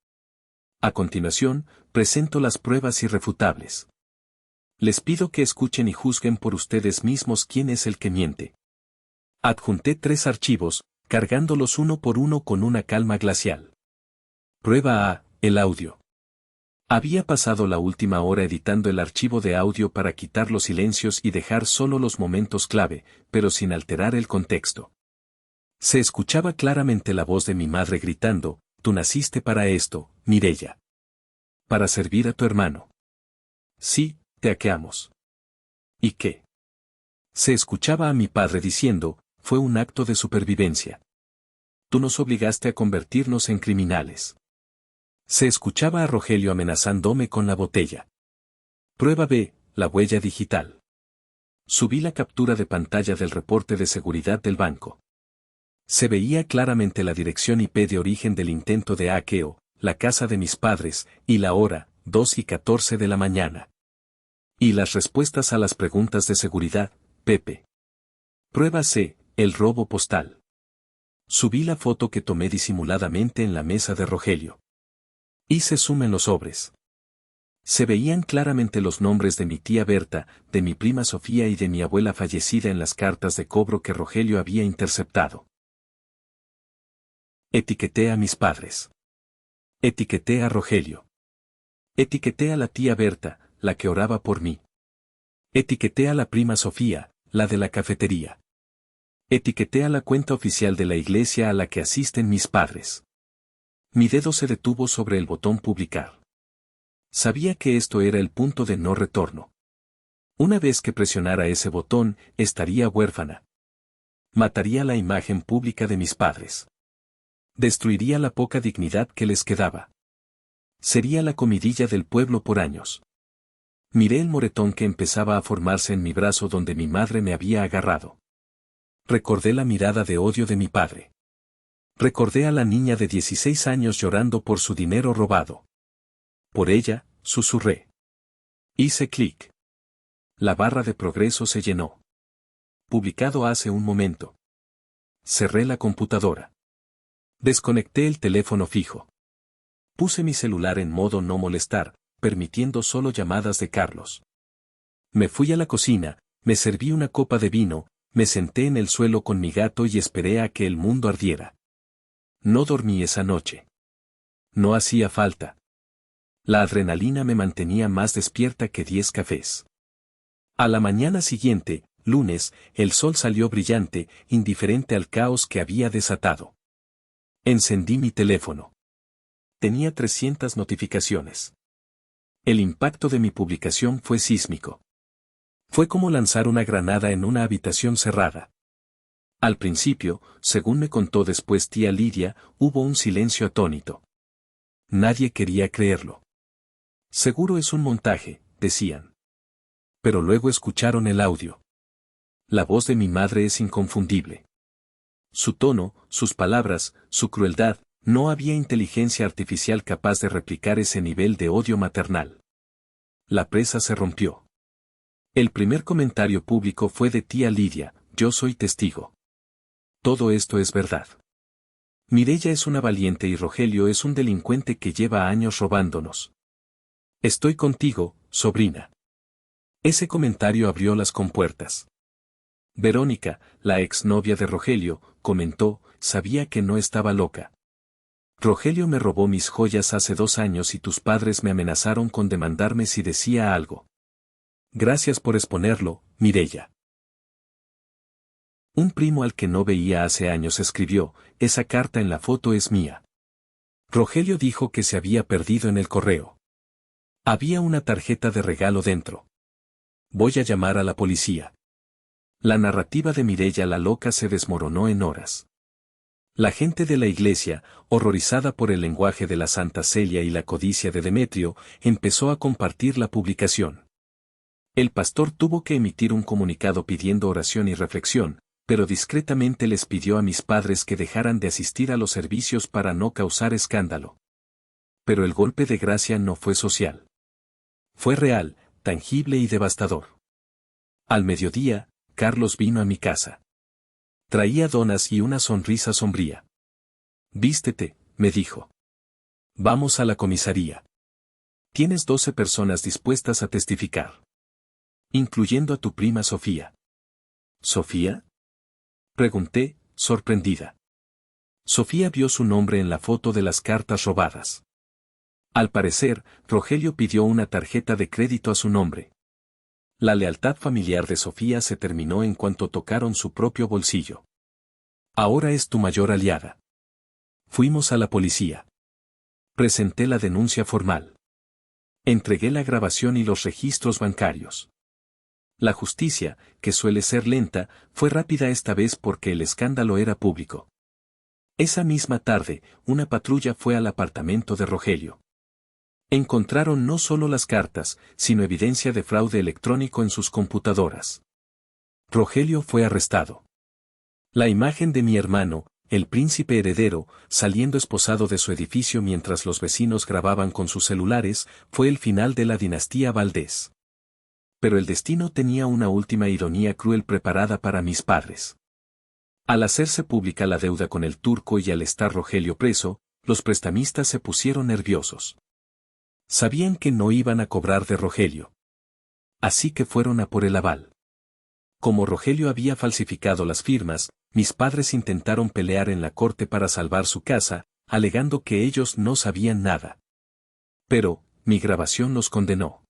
A continuación, presento las pruebas irrefutables. Les pido que escuchen y juzguen por ustedes mismos quién es el que miente. Adjunté 3 archivos, cargándolos uno por uno con una calma glacial. Prueba A, el audio. Había pasado la última hora editando el archivo de audio para quitar los silencios y dejar solo los momentos clave, pero sin alterar el contexto. Se escuchaba claramente la voz de mi madre gritando: «Tú naciste para esto, Mireya. Para servir a tu hermano. Sí, te hackeamos». ¿Y qué? Se escuchaba a mi padre diciendo: «Fue un acto de supervivencia. Tú nos obligaste a convertirnos en criminales». Se escuchaba a Rogelio amenazándome con la botella. Prueba B, la huella digital. Subí la captura de pantalla del reporte de seguridad del banco. Se veía claramente la dirección IP de origen del intento de hackeo, la casa de mis padres, y la hora, 2:14 de la mañana. Y las respuestas a las preguntas de seguridad, Pepe. Prueba C, el robo postal. Subí la foto que tomé disimuladamente en la mesa de Rogelio. Hice zoom en los sobres. Se veían claramente los nombres de mi tía Berta, de mi prima Sofía y de mi abuela fallecida en las cartas de cobro que Rogelio había interceptado. Etiqueté a mis padres. Etiqueté a Rogelio. Etiqueté a la tía Berta, la que oraba por mí. Etiqueté a la prima Sofía, la de la cafetería. Etiqueté a la cuenta oficial de la iglesia a la que asisten mis padres. Mi dedo se detuvo sobre el botón publicar. Sabía que esto era el punto de no retorno. Una vez que presionara ese botón, estaría huérfana. Mataría la imagen pública de mis padres. Destruiría la poca dignidad que les quedaba. Sería la comidilla del pueblo por años. Miré el moretón que empezaba a formarse en mi brazo donde mi madre me había agarrado. Recordé la mirada de odio de mi padre. Recordé a la niña de 16 años llorando por su dinero robado. Por ella, susurré. Hice clic. La barra de progreso se llenó. Publicado hace un momento. Cerré la computadora. Desconecté el teléfono fijo. Puse mi celular en modo no molestar, permitiendo solo llamadas de Carlos. Me fui a la cocina, me serví una copa de vino, me senté en el suelo con mi gato y esperé a que el mundo ardiera. No dormí esa noche. No hacía falta. La adrenalina me mantenía más despierta que 10 cafés. A la mañana siguiente, lunes, el sol salió brillante, indiferente al caos que había desatado. Encendí mi teléfono. Tenía 300 notificaciones. El impacto de mi publicación fue sísmico. Fue como lanzar una granada en una habitación cerrada. Al principio, según me contó después tía Lidia, hubo un silencio atónito. Nadie quería creerlo. Seguro es un montaje, decían. Pero luego escucharon el audio. La voz de mi madre es inconfundible. Su tono, sus palabras, su crueldad, no había inteligencia artificial capaz de replicar ese nivel de odio maternal. La presa se rompió. El primer comentario público fue de tía Lidia: yo soy testigo. Todo esto es verdad. Mireya es una valiente y Rogelio es un delincuente que lleva años robándonos. Estoy contigo, sobrina. Ese comentario abrió las compuertas. Verónica, la exnovia de Rogelio, comentó: sabía que no estaba loca. Rogelio me robó mis joyas hace 2 años y tus padres me amenazaron con demandarme si decía algo. Gracias por exponerlo, Mireya. Un primo al que no veía hace años escribió: esa carta en la foto es mía. Rogelio dijo que se había perdido en el correo. Había una tarjeta de regalo dentro. Voy a llamar a la policía. La narrativa de Mireya la loca se desmoronó en horas. La gente de la iglesia, horrorizada por el lenguaje de la Santa Celia y la codicia de Demetrio, empezó a compartir la publicación. El pastor tuvo que emitir un comunicado pidiendo oración y reflexión, pero discretamente les pidió a mis padres que dejaran de asistir a los servicios para no causar escándalo. Pero el golpe de gracia no fue social. Fue real, tangible y devastador. Al mediodía, Carlos vino a mi casa. Traía donas y una sonrisa sombría. «Vístete», me dijo. «Vamos a la comisaría. Tienes 12 personas dispuestas a testificar. Incluyendo a tu prima Sofía». «¿Sofía?», pregunté, sorprendida. Sofía vio su nombre en la foto de las cartas robadas. Al parecer, Rogelio pidió una tarjeta de crédito a su nombre. La lealtad familiar de Sofía se terminó en cuanto tocaron su propio bolsillo. «Ahora es tu mayor aliada». Fuimos a la policía. Presenté la denuncia formal. Entregué la grabación y los registros bancarios. La justicia, que suele ser lenta, fue rápida esta vez porque el escándalo era público. Esa misma tarde, una patrulla fue al apartamento de Rogelio. Encontraron no solo las cartas, sino evidencia de fraude electrónico en sus computadoras. Rogelio fue arrestado. La imagen de mi hermano, el príncipe heredero, saliendo esposado de su edificio mientras los vecinos grababan con sus celulares, fue el final de la dinastía Valdés. Pero el destino tenía una última ironía cruel preparada para mis padres. Al hacerse pública la deuda con el turco y al estar Rogelio preso, los prestamistas se pusieron nerviosos. Sabían que no iban a cobrar de Rogelio. Así que fueron a por el aval. Como Rogelio había falsificado las firmas, mis padres intentaron pelear en la corte para salvar su casa, alegando que ellos no sabían nada. Pero, mi grabación los condenó.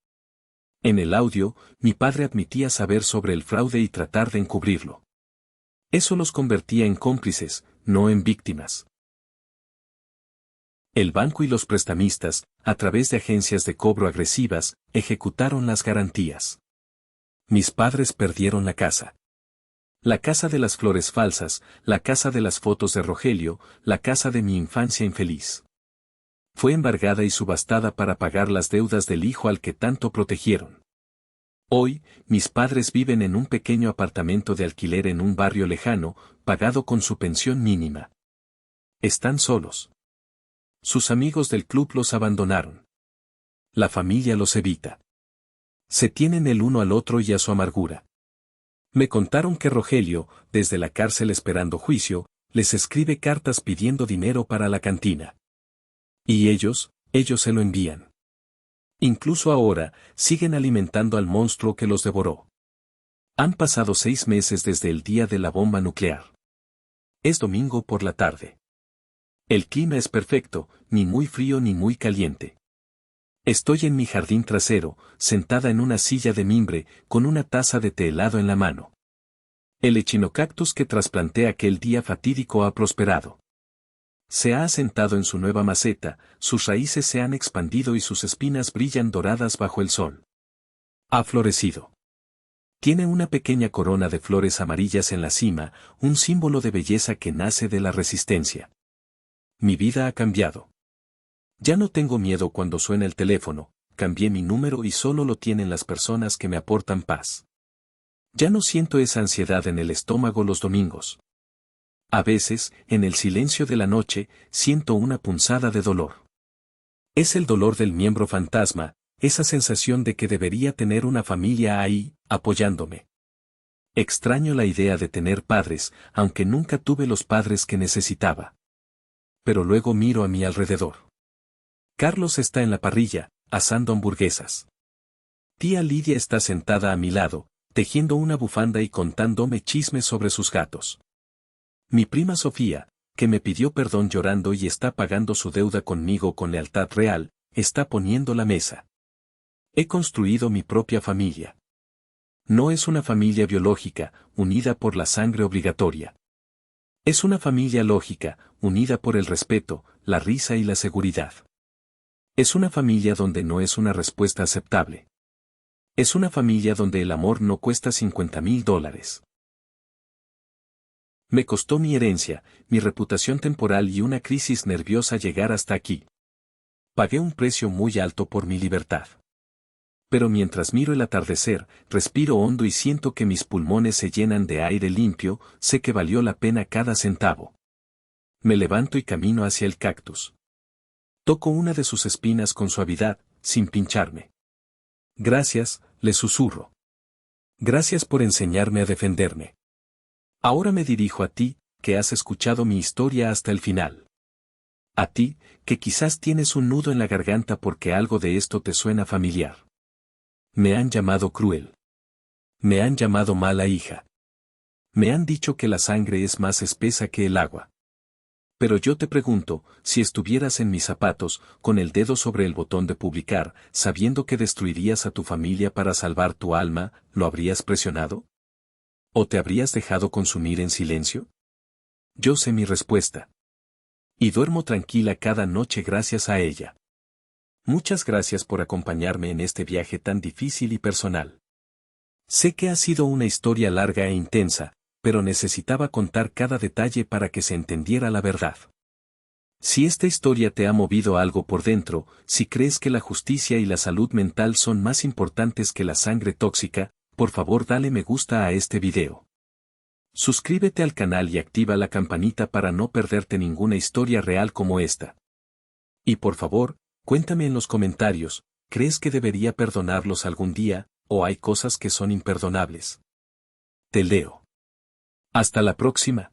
En el audio, mi padre admitía saber sobre el fraude y tratar de encubrirlo. Eso los convertía en cómplices, no en víctimas. El banco y los prestamistas, a través de agencias de cobro agresivas, ejecutaron las garantías. Mis padres perdieron la casa. La casa de las flores falsas, la casa de las fotos de Rogelio, la casa de mi infancia infeliz. Fue embargada y subastada para pagar las deudas del hijo al que tanto protegieron. Hoy, mis padres viven en un pequeño apartamento de alquiler en un barrio lejano, pagado con su pensión mínima. Están solos. Sus amigos del club los abandonaron. La familia los evita. Se tienen el uno al otro y a su amargura. Me contaron que Rogelio, desde la cárcel esperando juicio, les escribe cartas pidiendo dinero para la cantina. Y ellos se lo envían. Incluso ahora, siguen alimentando al monstruo que los devoró. Han pasado 6 meses desde el día de la bomba nuclear. Es domingo por la tarde. El clima es perfecto, ni muy frío ni muy caliente. Estoy en mi jardín trasero, sentada en una silla de mimbre, con una taza de té helado en la mano. El echinocactus que trasplanté aquel día fatídico ha prosperado. Se ha asentado en su nueva maceta, sus raíces se han expandido y sus espinas brillan doradas bajo el sol. Ha florecido. Tiene una pequeña corona de flores amarillas en la cima, un símbolo de belleza que nace de la resistencia. Mi vida ha cambiado. Ya no tengo miedo cuando suena el teléfono, cambié mi número y solo lo tienen las personas que me aportan paz. Ya no siento esa ansiedad en el estómago los domingos. A veces, en el silencio de la noche, siento una punzada de dolor. Es el dolor del miembro fantasma, esa sensación de que debería tener una familia ahí, apoyándome. Extraño la idea de tener padres, aunque nunca tuve los padres que necesitaba. Pero luego miro a mi alrededor. Carlos está en la parrilla, asando hamburguesas. Tía Lidia está sentada a mi lado, tejiendo una bufanda y contándome chismes sobre sus gatos. Mi prima Sofía, que me pidió perdón llorando y está pagando su deuda conmigo con lealtad real, está poniendo la mesa. He construido mi propia familia. No es una familia biológica, unida por la sangre obligatoria. Es una familia lógica, unida por el respeto, la risa y la seguridad. Es una familia donde no es una respuesta aceptable. Es una familia donde el amor no cuesta $50,000. Me costó mi herencia, mi reputación temporal y una crisis nerviosa llegar hasta aquí. Pagué un precio muy alto por mi libertad. Pero mientras miro el atardecer, respiro hondo y siento que mis pulmones se llenan de aire limpio, sé que valió la pena cada centavo. Me levanto y camino hacia el cactus. Toco una de sus espinas con suavidad, sin pincharme. Gracias, le susurro. Gracias por enseñarme a defenderme. Ahora me dirijo a ti, que has escuchado mi historia hasta el final. A ti, que quizás tienes un nudo en la garganta porque algo de esto te suena familiar. Me han llamado cruel. Me han llamado mala hija. Me han dicho que la sangre es más espesa que el agua. Pero yo te pregunto, si estuvieras en mis zapatos, con el dedo sobre el botón de publicar, sabiendo que destruirías a tu familia para salvar tu alma, ¿lo habrías presionado? ¿O te habrías dejado consumir en silencio? Yo sé mi respuesta. Y duermo tranquila cada noche gracias a ella. Muchas gracias por acompañarme en este viaje tan difícil y personal. Sé que ha sido una historia larga e intensa, pero necesitaba contar cada detalle para que se entendiera la verdad. Si esta historia te ha movido algo por dentro, si crees que la justicia y la salud mental son más importantes que la sangre tóxica, por favor dale me gusta a este video. Suscríbete al canal y activa la campanita para no perderte ninguna historia real como esta. Y por favor, cuéntame en los comentarios, ¿crees que debería perdonarlos algún día, o hay cosas que son imperdonables? Te leo. Hasta la próxima.